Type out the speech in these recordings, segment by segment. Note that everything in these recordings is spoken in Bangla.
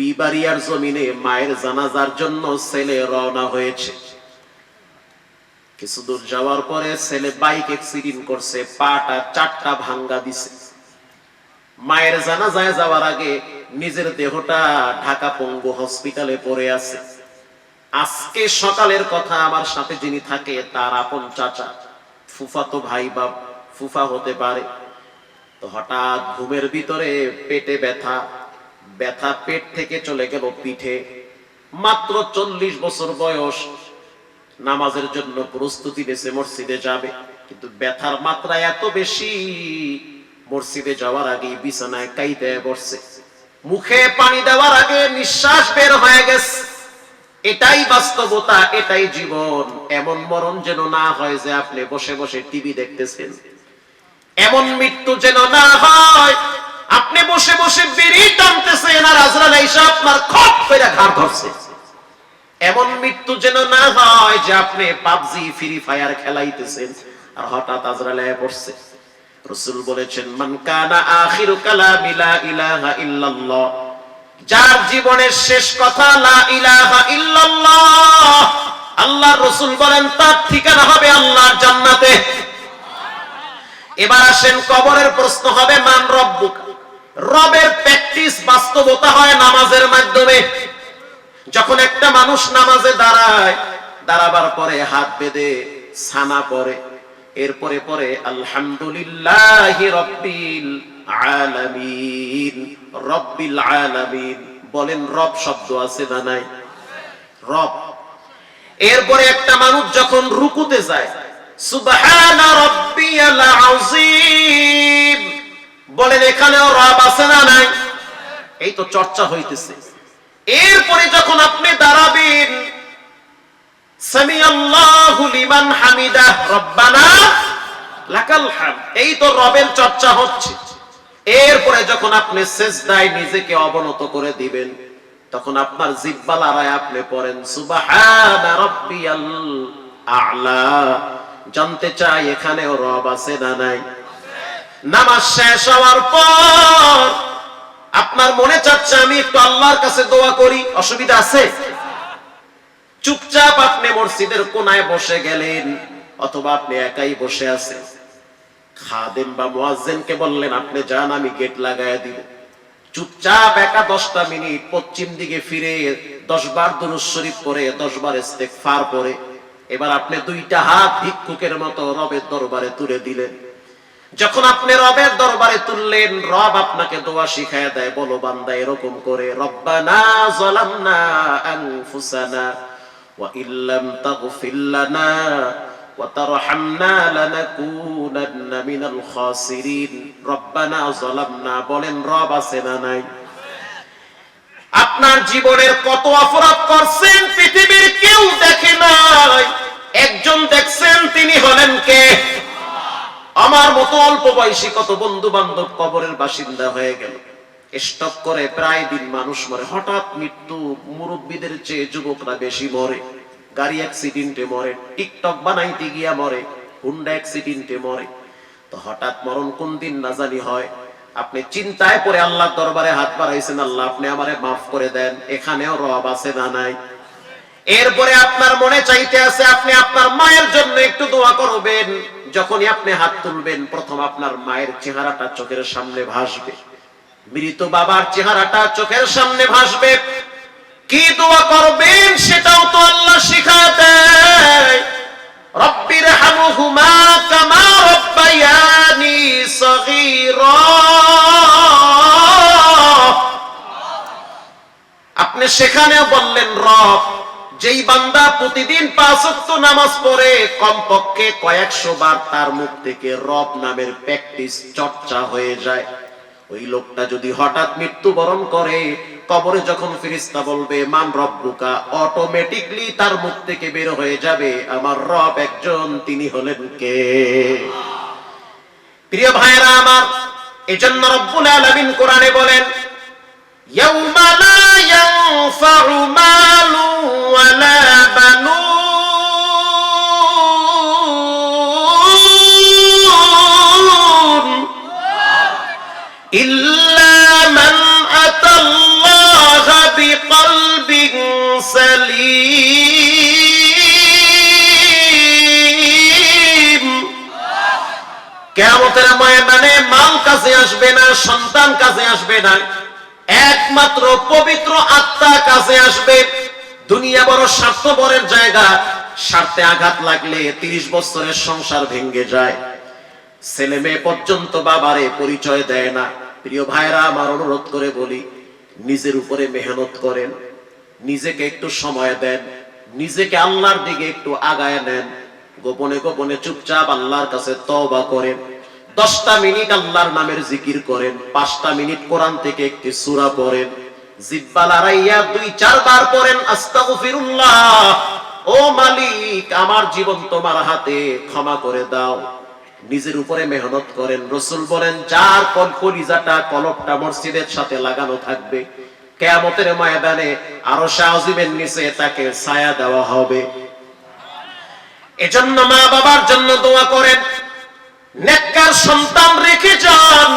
বিবারিয়ার জমিনে মায়ের জানাজার জন্য ছেলে রওনা হয়েছে। কিছু দূর যাওয়ার পরে ছেলে বাইক অ্যাক্সিডেন্ট করছে, পাটা 4টা ভাঙ্গা দিছে। মায়ের জানাজায় যাওয়ার আগে নিজের দেহটা ঢাকা পঙ্গু হসপিটালে পড়ে আছে। আজকে সকালের কথা, আমার সাথে যিনি থাকে তার আপন চাচা, ফুফাতো ভাই বা ফুফা হতে পারে। তো হঠাৎ ঘুমের ভিতরে পেটে ব্যথা, পেট থেকে চলে গেল পিঠে। মাত্র 40 বছর বয়স, নামাজের জন্য প্রস্তুতি নিয়েছে, মসজিদে যাবে, কিন্তু ব্যথার মাত্রা এত বেশি, মসজিদে যাওয়ার আগে বিছানায় কাইতে বসছে। মুখে পানি দেওয়ার আগে নিঃশ্বাস বের হয়ে গেছে। এটাই বাস্তবতা, এটাই জীবন। এমন মরণ যেন না হয় যে আপনি বসে বসে টিভি দেখতেছেন। এমন মৃত্যু যেন না হয় আপনি বসে বসে বিড়ি টানতেছেন আর আজরাইল এসে আপনার খপ করে ঘাড় ধরছে। এমন মৃত্যু যেন না হয় যে আপনি পাবজি ফ্রি ফায়ার খেলাইতেছেন আর হঠাৎ আজরাইল এসে পড়ছে। রাসূল বলেছেন, মান কানা আখিরু কালামি লা ইলাহা ইল্লাল্লাহ, যার জীবনের শেষ কথা লা ইলাহা ইল্লাল্লাহ, আল্লাহর রাসূল বলেন তার ঠিকানা হবে আল্লাহর জান্নাতে। এবার আসেন, কবরের প্রশ্ন হবে মান রব্বুক। রবের প্র্যাকটিস, বাস্তবতা হয় নামাজের মাধ্যমে। যখন একটা মানুষ নামাজে দাঁড়ায়, দাঁড়াবার পরে হাত বেঁধে ছানা পড়ে, এরপরে পরে আলহামদুলিল্লাহি রাব্বিল আলামিন, রব্বিল আলামিন বলেন। রব শব্দ আছে না নাই? রব। এরপরে একটা মানুষ যখন রুকুতে যায়, সুবহানা রাব্বিয়াল আযীম বলেন। এখানেও রব আছে না নাই? এই তো চর্চা হইতেছে। এরপরে যখন আপনি দাঁড়াবেন, সামিআল্লাহু লিমান হামিদা রব্বানা লাকাল হামদ, এই তো রবের চর্চা হচ্ছে। এরপরে যখন আপনি সিজদায় নিজেকে অবনত করে দিবেন, তখন আপনার জিহ্বা লড়ায় আপনি পড়েন সুবহানা রাব্বিয়াল আ'লা। জানতে চাই এখানেও রব আছে না নাই? নামাজ শেষ হওয়ার পর আপনার মনে চাচ্ছে আমি একটু আল্লাহর কাছে দোয়া করি, অসুবিধা আছে? চুপচাপ আপনি মসজিদের কোনায় বসে গেলেন, অথবা আপনি একাই বসে আছেন। খাদেম বা মুয়াজ্জিনকে বললেন আপনি যান, আমি গেট লাগায়া দিব। চুপচাপ একা 10টা মিনিট পশ্চিম দিকে ফিরে 10 বার দুরূদ শরীফ পড়ে 10 বার ইস্তেগফার পড়ে এবার আপনি 2টা হাত ভিক্ষুকের মতো রবের দরবারে তুলে দিলেন। যখন আপনি রবের দরবারে তুললেন, রব আপনাকে দোয়া শিখায়া দেয়, বলো বান্দা এরকম করে, রব্বানা যালামনা আনফুসানা ওয়া ইল্লাম তাগফির লানা ওয়া তারহামনা লানাকুনান্না মিনাল খাসিরিন। রব্বানা যালামনা বলেন, রব আছে না নাই? আপনার জীবনের কত অপরাধ করছেন পৃথিবীর কেউ দেখে নাই, একজন দেখছেন, তিনি হলেন কে? আমার মতো অল্প বয়সী কত বন্ধু বান্ধব কবরের বাসিন্দা হয়ে গেল। স্টক করে প্রায় দিন মানুষ মরে। হঠাৎ মৃত্যু মুরব্বীদের চেয়ে যুবকরা বেশি মরে। গাড়ি অ্যাক্সিডেন্টে মরে, টিকটক বানাইতে গিয়া মরে, হুন্ডা অ্যাক্সিডেন্টে মরে। তো হঠাৎ মরণ কোন দিন না জানি হয়। আপনি চিন্তায় পড়ে আল্লাহর দরবারে হাত বাড়াইছেন, আল্লাহ আপনি আমারে মাফ করে দেন। এখানেও রব আছে না নাই? এরপরে আপনার মনে চাইতে আছে আপনি আপনার মায়ের জন্য একটু দোয়া করবেন। যখনই আপনি হাত তুলবেন, প্রথম আপনার মায়ের চেহারাটা চোখের সামনে ভাসবে, মৃত বাবার চেহারাটা চোখের সামনে ভাসবে। কি দোয়া করবেন সেটাও তো আল্লাহ শিখায় দেয়। রব্বির হামহুমা কামা রব্বায়ানি সগীরা। আপনি সেখানেও বললেন রব। যেই বান্দা প্রতিদিন 5 ওয়াক্ত নামাজ পড়ে, কমপক্ষে কয়েকশো বার তার মুখ থেকে রব নামের প্র্যাকটিস চর্চা হয়ে যায়, ওই লোকটা যদি হঠাৎ মৃত্যুবরণ করে, কবরে যখন ফেরেশতা বলবে মান রব্বুকা, অটোমেটিকলি তার মুখ থেকে বের হয়ে যাবে আমার রব একজন, তিনি হলেন কে? প্রিয় ভাইরা আমার, এজন্য রব্বুল আলামিন কোরআনে বলেন, ইয়াউমা লা ইয়ানফাউ মালু ওয়ালা বানুন ইল্লা মান আতাল্লাহা আসবে না, সন্তান কাজে আসবে না, একমাত্র পবিত্র আত্মা কাজে আসবে। দুনিয়া বড় স্বার্থপরের জায়গা, স্বার্থে আঘাত লাগলে 30 বছরের সংসার ভেঙে যায়। ছেলে মেয়ে পর্যন্ত বাবারে পরিচয় দেয় না। প্রিয় ভাইরা, আমার অনুরোধ করে বলি, নিজের উপরে মেহনত করেন, নিজেকে একটু সময় দেন, নিজেকে আল্লাহর দিকে একটু আগায় নেন, গোপনে গোপনে চুপচাপ আল্লাহর কাছে তওবা করেন। 10টা মিনিট আল্লাহর নামের জিকির করেন, 5টা মিনিট কোরআন থেকে একটি সূরা পড়েন, জিহ্বা লড়াইয়া 2-4 বার পড়েন আস্তাগফিরুল্লাহ, ও মালিক আমার জীবন তোমার হাতে, ক্ষমা করে দাও। নিজের উপরে মেহনত করেন। রাসূল বলেন, যার কলিজাটা কলবটা মসজিদের সাথে লাগানো থাকবে, কিয়ামতের ময়দানে আরশে আজিমের নিচে তাকে ছায়া দেওয়া হবে। এজন্য মা বাবার জন্য দোয়া করেন, নেককার সন্তান রেখে যান।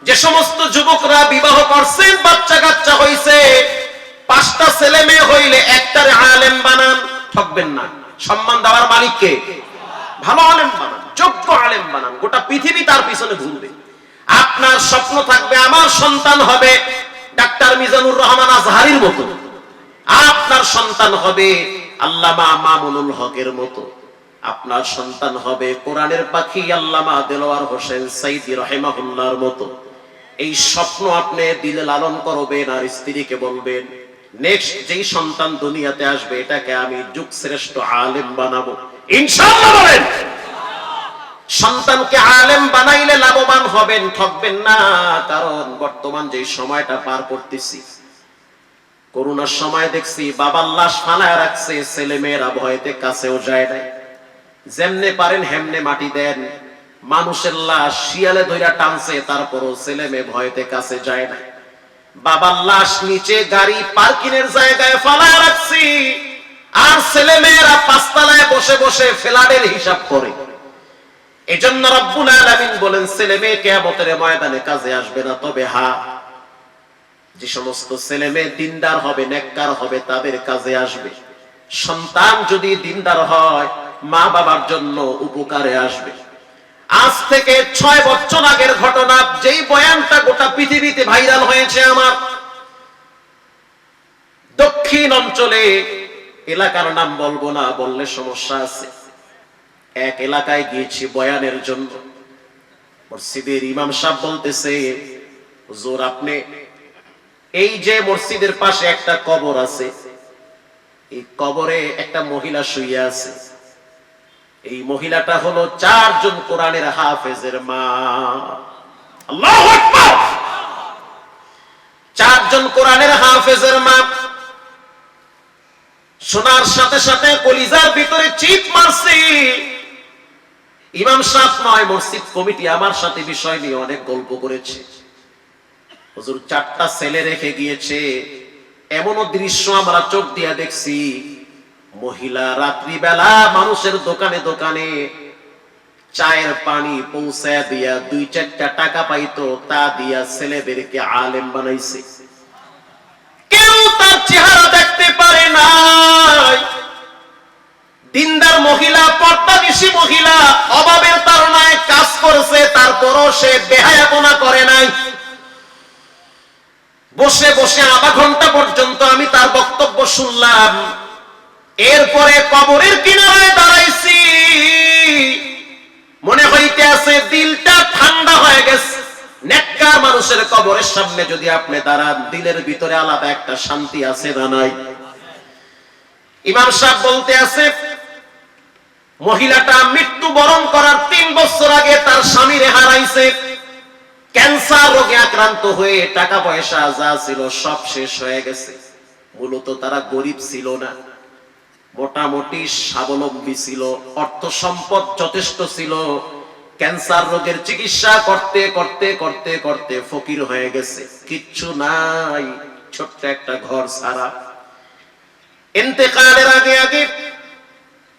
যে সমস্ত যুবকরা বিবাহ করছেন, বাচ্চা কাচ্চা হইছে, 5টা ছেলে মেয়ে হইলে একটারে আলেম বানান, ঠকবেন না। সম্মান দেওয়ার মালিক কে? ভালো আলেম বানান, যোগ্য আলেম বানান, গোটা পৃথিবী তার পিছনে ঘুরবে। আপনার স্বপ্ন থাকবে আমার সন্তান হবে ডাক্তার মিজানুর রহমান আজহারির মতো, আপনার সন্তান হবে আল্লামা মামুনুল হকের মতো, আপনার সন্তান হবে কোরআনের পাখি আল্লামা দেলোয়ার হোসেন সাইদি রাহিমাহুল্লাহর মতো। এই স্বপ্ন আপনি দিলে লালন করবেন, আর স্ত্রীকে বলবেন, নেক্সট যেই সন্তান দুনিয়াতে আসবে এটাকে আমি যুগশ্রেষ্ঠ আলেম বানাবো, ইনশাআল্লাহ বলেন। সন্তানকে আলেম বানাইলে লাভবান হবেন, ঠকবেন না। কারণ বর্তমান যে সময়টা পার করতেছি, করোনার সময় দেখছি বাবার লাশ ফালায় রাখছে, ছেলে মেয়েরা ভয়তে কাছেও যায় না, যেমনে পারেন হেমনে মাটি দেন। মানুষের লাশ শিয়ালে ধইরা টানছে, তারপরও ছেলে মেয়ে ভয়তে কাছে যায় না। বাবার লাশ নিচে গাড়ি পার্কিং এর জায়গায় ফালায় রাখছি, আর ছেলে মেয়েরা 5 তলায় বসে বসে ফ্ল্যাটের হিসাব করে। এজন্য রব্বুল আলামিন বলেন, ছেলে মেয়ে কিয়ামতের ময়দানে কাজে আসবে না, তবে হ্যাঁ, যে সমস্ত ছেলে মেয়ে দিনদার হবে, নেককার হবে, তাদের কাজে আসবে। সন্তান যদি দিনদার হয়, মা বাবার জন্য উপকারে আসবে। আজ থেকে 6 বছর আগের ঘটনা, যেই বয়ানটা গোটা পৃথিবীতে ভাইরাল হয়েছে, আমার দক্ষিণ অঞ্চলে, এলাকার নাম বলবো না, বললে সমস্যা আছে, এক এলাকায় গিয়েছি বয়ানের জন্য। মসজিদের ইমাম সাহেব বলতেছে, হুজুর আপনি এই যে মসজিদের পাশে একটা কবর আছে, এই কবরে একটা মহিলা শুয়ে আছে, এই মহিলাটা হলো 4 জন কোরআনের হাফেজের মা। আল্লাহু আকবার! 4 জন কোরআনের হাফেজের মা। শোনার সাথে সাথে কলিজার ভিতরে চিপ মারছে। ইমাম সাহেব নয়, মসজিদ কমিটি আমার সাথে বিষয় নিয়ে অনেক গল্প করেছে। হুজুর 4টা ছেলে রেখে গিয়েছে, এমনও দৃশ্য আমরা চোখ দিয়ে দেখছি, মহিলা রাত্রিবেলা মানুষের দোকানে দোকানে চায়ের পানি পৌঁছায় দিয়া 2-4টা টাকা পাইতো, তা দিয়া ছেলেদেরকে আলেম বানাইছে। কেউ তার চেহারা দেখতে পারে নাই। দিনদার মহিলা, পর্দানিশী মহিলা, অভাবের তাড়নায় কাজ করছে, তারপরও সে বেহায়াপনা করে নাই। বসে বসে আধা ঘন্টা পর্যন্ত আমি তার বক্তব্য শুনলাম। এরপরে কবরের কিনারায় দাঁড়াইছি, মনে হইতে আছে দিলটা ঠান্ডা হয়ে গেছে। নেককার মানুষের কবরের সামনে যদি আপনি দাঁড়ান, দিলের ভিতরে আলাদা একটা শান্তি আছে না নাই? ইমাম সাহেব বলতে আছে, মহিলাটা মৃত্যুবরণ করার 3 বছর আগে তার স্বামীরে হারাইছে। ক্যান্সার রোগে আক্রান্ত হয়ে টাকা পয়সা যা ছিল সব শেষ হয়ে গেছে। মূলত তারা গরিব ছিল না, মোটামুটি স্বাবলম্বী ছিল, অর্থ সম্পদ যথেষ্ট ছিল। ক্যান্সার রোগের চিকিৎসা করতে করতে করতে করতে ফকির হয়ে গেছে, কিচ্ছু নাই, ছোট্ট একটা ঘর ছাড়া। ইন্তেকালের আগে আগে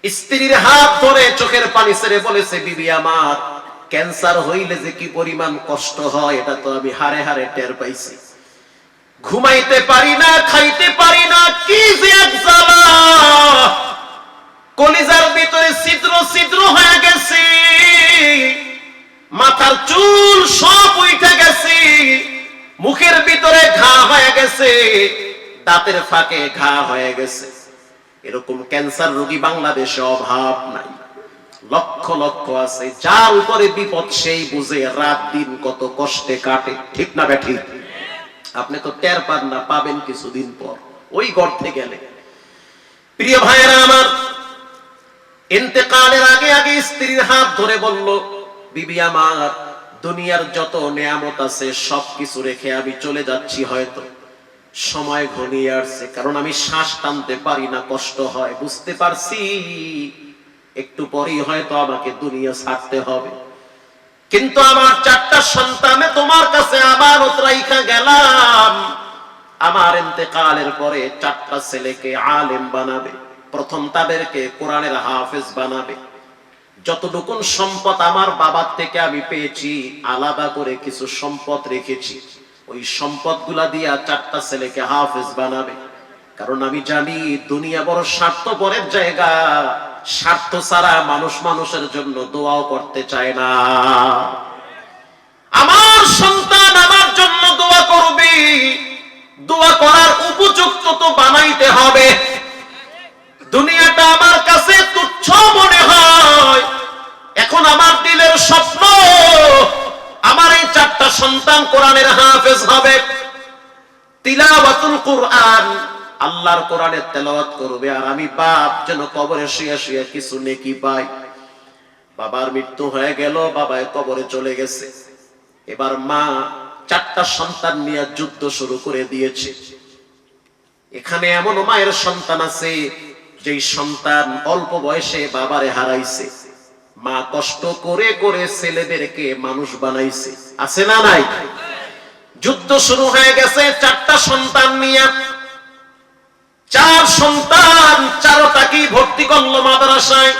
স্ত্রীর হাত ধরে চোখের পানি ছেড়ে বলেছে, বিবি আমার, ক্যান্সার হইলে যে কি পরিমাণ কষ্ট হয় এটা তো আমি হারে হারে টের পাইছি। ঘুমাইতে পারি না, খাইতে পারি না, কি যে এক জ্বালা, কলিজার ভিতরে ছিদ্র ছিদ্র হয়ে গেছে। মাথা মাথার চুল সব উঠে গেছে, মুখের ভিতরে ঘা হয়ে গেছে, দাঁতের ফাঁকে ঘা হয়ে গেছে। এরকম ক্যান্সার রোগী বাংলাদেশে অভাব নাই, লক্ষ লক্ষ আছে। যার উপরে বিপদ সেই বুঝে রাত দিন কত কষ্টে কাটে, ঠিক না ব্যাঠি? আপনি তো টের পান না, পাবেন কিছুদিন পর ওই গর্তে গেলে। প্রিয় ভাইয়েরা আমার, ইন্তেকালের আগে আগে স্ত্রীর হাত ধরে বলল, বিবি আমার, দুনিয়ার যত নিয়ামত আছে সবকিছু রেখে আমি চলে যাচ্ছি, হয়তো সময় ঘনিয়ে আসছে, কারণ আমি শ্বাস টানতে পারি না, কষ্ট হয়, বুঝতে পারছি একটু পরেই হয়তো আমাকে দুনিয়া ছাড়তে হবে। কিন্তু আমার 4টা সন্তানে তোমার কাছে আমানত রাইখা গেলাম, আমার ইন্তেকালের পরে 4টা ছেলেকে আলেম বানাবে, প্রথম তাদেরকে কোরআনের হাফেজ বানাবে। যতটুকুন সম্পদ আমার বাবার থেকে আমি পেয়েছি, আলাদা করে কিছু সম্পদ রেখেছি, ওই সম্পদগুলা দিয়া 4টা ছেলেকে হাফেজ বানাবে। কারণ আমি জানি দুনিয়া বড় স্বার্থপরের জায়গা, স্বার্থ ছাড়া মানুষ মানুষের জন্য দোয়াও করতে চায় না। আমার সন্তান আমার জন্য দোয়া করবে, দোয়া করার উপযুক্ত তো বানাইতে হবে। দুনিয়াটা আমার কাছে তুচ্ছ মনে হয়, এখন আমার দিলের স্বপ্ন আমার এই 4টা সন্তান কোরআনের হাফেজ হবে, তিলাওয়াতুল কোরআন, আল্লাহর কোরআনের তেলাওয়াত করবে, আর আমি বাপ যেন কবরে শুয়ে শুয়ে কিছু নেকি পাই। বাবার মৃত্যু হয়ে গেল, বাবায় কবরে চলে গেছে, এবার মা 4টা সন্তান নিয়ে যুদ্ধ শুরু করে দিয়েছে। এখানে এমন মায়ের সন্তান আছে যেই সন্তান অল্প বয়সে বাবারে হারাইছে, মা কষ্ট করে করে ছেলেদেরকে মানুষ বানাইছে, আছে না নাই? যুদ্ধ শুরু হয়ে গেছে 4টা সন্তান নিয়ে। 4 সন্তান 4টাকেই ভর্তি করলো মাদ্রাসায়,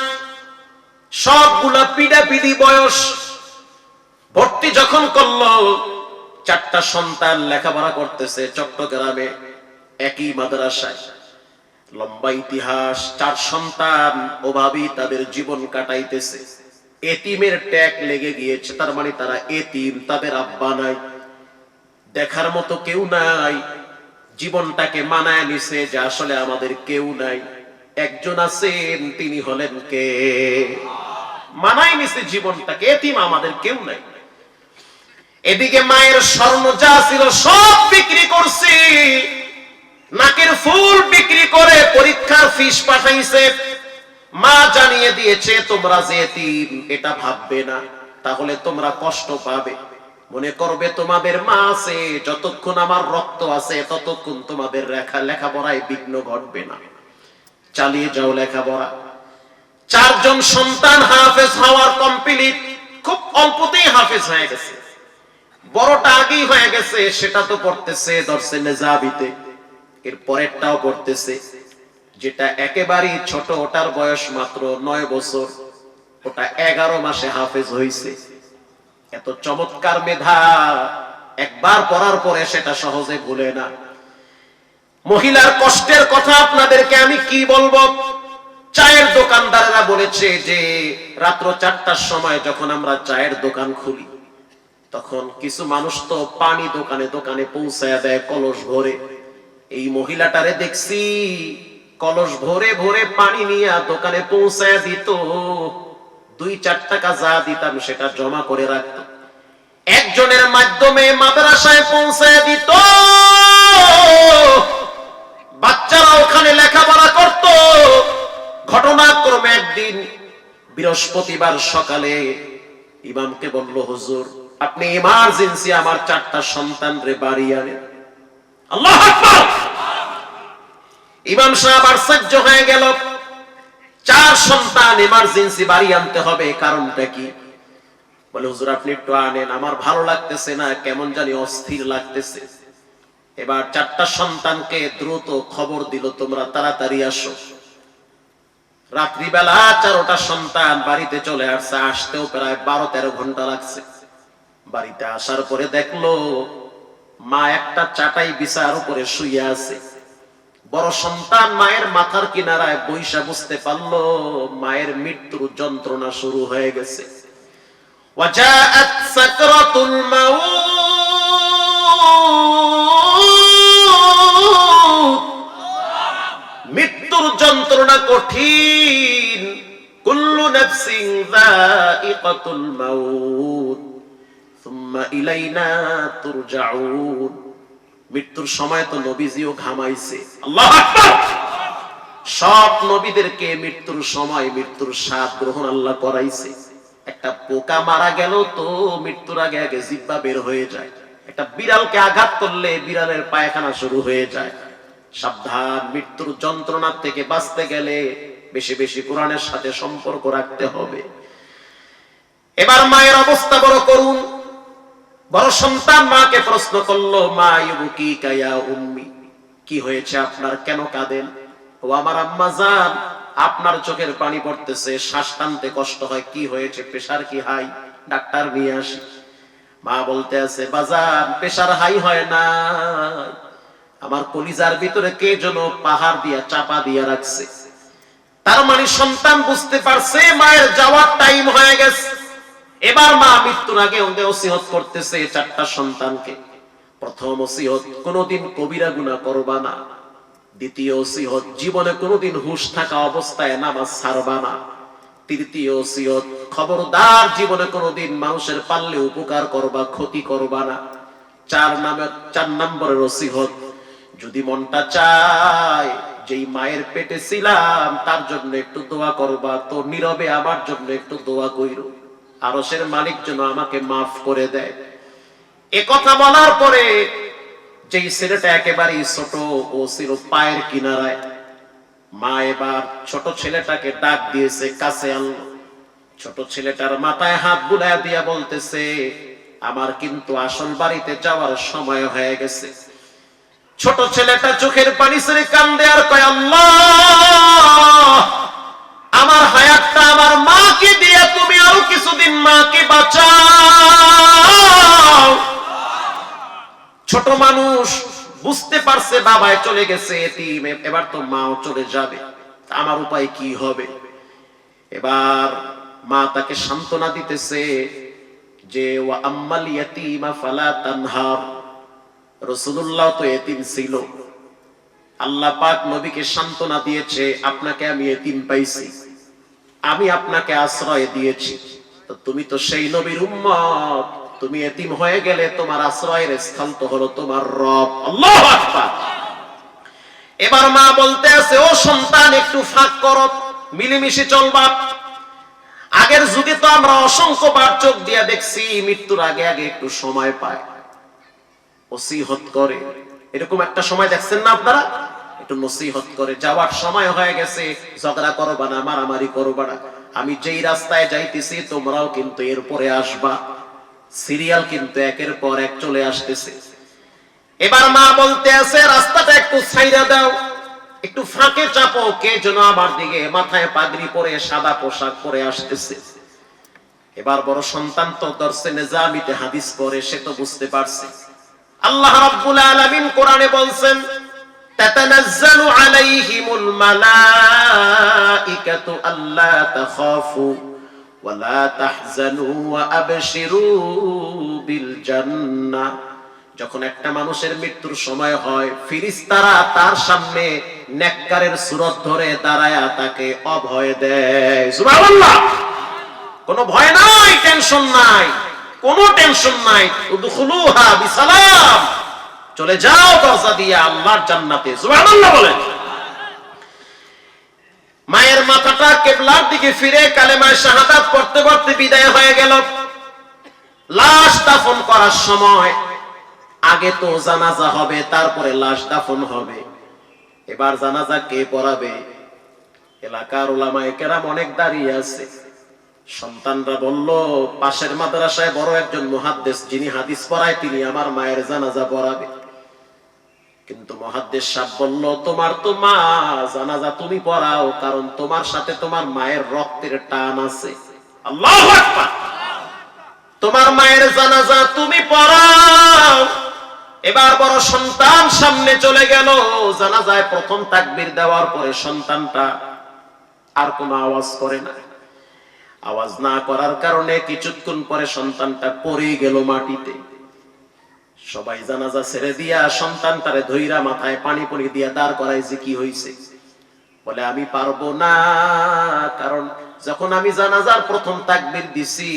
সবগুলা পিডাপিডি বয়স। ভর্তি যখন করলো, 4টা সন্তান লেখাপড়া করতেছে চট্টগ্রামে একই মাদ্রাসায়। লম্বা ইতিহাস, 4 সন্তান ওভাবেই তাদের জীবন কাটাইতেছে। এতিমের ট্যাগ লেগে গিয়েছে, তার মানে তারা এতিম, তাদের আব্বা নাই, দেখার মতো কেউ নাই। জীবনটাকে মানায় নিছে যে আসলে আমাদের কেউ নাই, একজন আছেন, তিনি হলেন কে? মানায় নিছে জীবনটাকে, এতিম, আমাদের কেউ নাই। এদিকে মায়ের স্বর্ণ যা ছিল সব বিক্রি করছে, নাকের ফুল বিক্রি করে পরীক্ষার ফিস পাঠাইছে। মা জানিয়ে দিয়েছে, তোমরা যে এতিম এটা ভাববে না, তাহলে তোমরা কষ্ট পাবে, মনে করবে তোমাদের মা আছে, যতক্ষণ আমার রক্ত আছে ততক্ষণ তোমাদের লেখাপড়ায় বিঘ্ন ঘটবে না, চালিয়ে যাও লেখাপড়া। 4 জন সন্তান হাফেজ হওয়ার কমপ্লিট, খুব অল্পতেই হাফেজ হয়ে গেছে। বড়টা আগেই হয়ে গেছে, সেটা তো পড়তেছে দর্সে নেজাবিতে, এর পরেরটাও পড়তেছে, যেটা একেবারেই ছোট ওটার বয়স মাত্র 9 বছর, ওটা 11 মাসে হাফেজ হয়েছে। এত চমৎকার মেধা, একবার পড়ার পরে সেটা সহজে ভুলে না। মহিলার কষ্টের কথা আপনাদেরকে আমি কি বলবো। চায়ের দোকানদারেরা বলেছে যে রাত্র 4টার সময় যখন আমরা চায়ের দোকান খুলি, তখন কিছু মানুষ তো পানি দোকানে দোকানে পৌঁছায় দেয় কলস ভরে। এই মহিলাটারে দেখছি কলস ভরে ভরে পানি নিয়ে দোকানে পৌঁছায় দিত, 2-4 টাকা যা দিতাম সেটা জমা করে রাখত, একজনের মাধ্যমে মাদ্রাসায় পৌঁছায় দিত, বাচ্চারা ওখানে লেখাপড়া করত। ঘটনাক্রমে একদিন বৃহস্পতিবার সকালে ইমামকে বলল, হুজুর আপনি ইমার্জেন্সি আমার 4টা সন্তান রে বাড়ি আনেন। আল্লাহু আকবার! ইমাম সাহেব আশ্চর্য হয়ে গেল, 4 সন্তান ইমার্জেন্সি বাড়ি আনতে হবে, কারণটা কি? বলে, হুজুর আপনি একটু আনেন, আমার ভালো লাগতেছে না, কেমন জানি অস্থির লাগতেছে। এবার 4টা সন্তানকে দ্রুত খবর দিল, তোমরা তাড়াতাড়ি আসো। রাত্রিবেলা 4টা সন্তান বাড়িতে চলে আসছে, আসতেও প্রায় 12-13 ঘন্টা লাগছে। বাড়িতে আসার পরে দেখলো মা একটা চাটাই বিছার উপরে শুয়ে আছে। বড় সন্তান মায়ের মাথার কিনারায় বৈশা বুঝতে পারলো মায়ের মৃত্যুর যন্ত্রণা শুরু হয়ে গেছে। ওয়াজাআত সাকরাতুল মাউত, মৃত্যুর যন্ত্রণা কঠিন। কুল্লু নাফসিন যায়িকাতুল মাউত সুম্মা ইলাইনা তুরজাউন। মৃত্যুর সময় তো নবীজিও ঘামাইছে। আল্লাহু আকবার। সব নবীদেরকে মৃত্যুর সময় মৃত্যুর স্বাদ গ্রহণ আল্লাহ করাইছে। একটা পোকা মারা গেল তো মৃত্যুর আগে আগে জিহ্বা বের হয়ে যায়। একটা বিড়ালকে আঘাত করলে বিড়ালের পায়খানা শুরু হয়ে যায়। সাবধান, মৃত্যুর যন্ত্রণা থেকে বাঁচতে গেলে বেশি বেশি কোরআনের সাথে সম্পর্ক রাখতে হবে। এবার মায়ের অবস্থা বড় করুন। বড় সন্তান মাকে প্রশ্ন করলো, মা ইউবকিকা ইয়া উম্মি, কি হয়েছে আপনার, কেন কাঁদেন? ও আমার আম্মা জান, আপনার চোখের পানি পড়তেছে, শ্বাস টানতে কষ্ট হয়, কি হয়েছে, প্রেসার কি হাই? ডাক্তার নিয়ে আসি। মা বলতে আছে, বাজান প্রেসার হাই হয় না, আমার কলিজার ভিতরে কে যেন পাহাড় দিয়া চাপা দিয়া রাখছে। তার মানে সন্তান বুঝতে পারছে মায়ের যাওয়ার টাইম হয়ে গেছে। এবার মা মৃত্যুর আগে ওকে ওসিয়ত করতেছে চারটা সন্তানকে। প্রথম ওসিয়ত, কোনোদিন কবিরা গুনাহ করবা না। দ্বিতীয় ওসিয়ত, জীবনে কোনোদিন হুঁশ থাকা অবস্থায় নামাজ ছাড়বা না। তৃতীয় ওসিয়ত, খবরদার জীবনে কোনোদিন মানুষের পারলে উপকার করবা, ক্ষতি করবা না। 4 নম্বরের ওসিয়ত, যদি মনটা চায় যেই মায়ের পেটে ছিলাম তার জন্য একটু দোয়া করবা, তো নীরবে আমার জন্য একটু দোয়া কইরো, আরশের মালিক যেন আমাকে মাফ করে দেয়। এ কথা বলার পরে যেই ছেলেটা একেবারেই ছোট, ও ছিল পায়ের কিনারায়, মা এবার ছোট ছেলেটাকে ডাক দিয়েছে, কাছে আনলো। ছোট ছেলেটার মাথায় হাত বুলাইয়া দিয়া বলতেছে, আমার কিন্তু আসল বাড়িতে যাওয়ার সময় হয়ে গেছে। ছোট ছেলেটা চোখের পানি ছেড়ে কান্দে আর কয়, আল্লাহ, আমার হায়াতটা আমার মাকে দিয়ে তুমি আরো কিছুদিন মাকে বাঁচাও। ছোট মানুষ বুঝতে পারছে বাবায় চলে গেছে এতিম, এবার তো মাও চলে যাবে, আমার উপায় কি হবে? এবার মা তাকে সান্ত্বনা দিতেছে যে, ওয়া আম্মাল ইয়াতীমা ফালা তানহার। রাসূলুল্লাহ তো এতিম ছিল, আল্লাহ পাক নবীকে সান্ত্বনা দিয়েছে, আপনাকে আমি এতিম পাইছি, আমি আপনাকে আশ্রয় দিয়েছি, তো তুমি তো সেই নবীর উম্মত, তুমি এতিম হয়ে গেলে তোমার আশ্রয়ের স্থান তো হলো তোমার রব। আল্লাহু আকবার। এবার মা বলতে আছে, ও সন্তান একটু ফাঁক করো, মিলেমিশে চলবা। আগের যুগে তো আমরা অসংখ্যবার চোখ দিয়ে দেখছি মৃত্যুর আগে আগে একটু সময় পায়, নসিহত করে। এরকম একটা সময় দেখছেন না আপনারা? একটু নসিহত করে, যাওয়ার সময় হয়ে গেছে, ঝগড়া করবা না, মারামারি করবা না, আমি যেই রাস্তায় যাইতেছি তোমরাও কিন্তু এরপরে আসবা, সিরিয়াল কিন্তু একের পর এক চলে আসতেছে। এবার মা বলতে আছে, রাস্তাটা একটু ছাইড়া দাও, একটু ফাঁকে চাপো, কে যেন আমার দিকে মাথায় পাগড়ি পরে সাদা পোশাক পরে আসতেছে। এবার বড় সন্তান তো দর্শে নিজামিতে হাদিস পড়ে, সে তো বুঝতে পারছে। আল্লাহ রাব্বুল আলামিন কোরআনে বলছেন, তাতানাজ্জালু আলাইহিমুল মালাইকাতু আল্লা তাখাফু ওয়া লা তাহজানু ওয়া আবশিরু বিল জান্নাহ। যখন একটা মানুষের মৃত্যুর সময় হয়, ফেরেশতারা তার সামনে নেককারের সূরত ধরে দাঁড়ায়া তাকে অভয় দেয়। সুবহানাল্লাহ। কোনো ভয় নাই, টেনশন নাই, কোনো টেনশন নাই, উদখুলুহা বিসালাম, চলে যাও দরজা দিয়ে আল্লাহর জান্নাতে। সুবহানাল্লাহ বলেন। মায়ের মাথাটা কিবলার দিকে ফিরে কালেমায়ে শাহাদাত পড়তে পড়তে বিদায় হয়ে গেল। লাশ দাফন করার সময়, আগে তো জানাজা হবে, তারপরে লাশ দাফন হবে। এবার জানাজা কে পড়াবে? এলাকার উলামায়ে কেরাম অনেক দাঁড়িয়ে আছে। সন্তানরা বলল, পাশের মাদ্রাসায় বড় একজন মুহাদ্দিস যিনি হাদিস পড়ায়, তিনি আমার মায়ের জানাজা পড়াবে। কিন্তু মুহাদ্দিস সাহেব বলল, তোমার তো মা, জানাজা তুমি পড়াও, কারণ তোমার সাথে তোমার মায়ের রক্তের টান আছে। আল্লাহু আকবার। তোমার মায়ের জানাজা তুমি পড়াও। এবার বড় সন্তান সামনে চলে গেল, জানাজায় প্রথম তাকবীর দেওয়ার পরে সন্তানটা আর কোনো আওয়াজ করে না। আওয়াজ না করার কারণে কিছুক্ষণ পরে সন্তানটা পড়ে গেল মাটিতে। সবাই জানাজা ছেড়ে দিয়া সন্তানটারে ধইরা মাথায় পানি পড়ি দিয়া দাঁড় করাইছে। কি হইছে? বলে আমি পারবো না, কারণ যখন আমি জানাজার প্রথম তাকবীর দিছি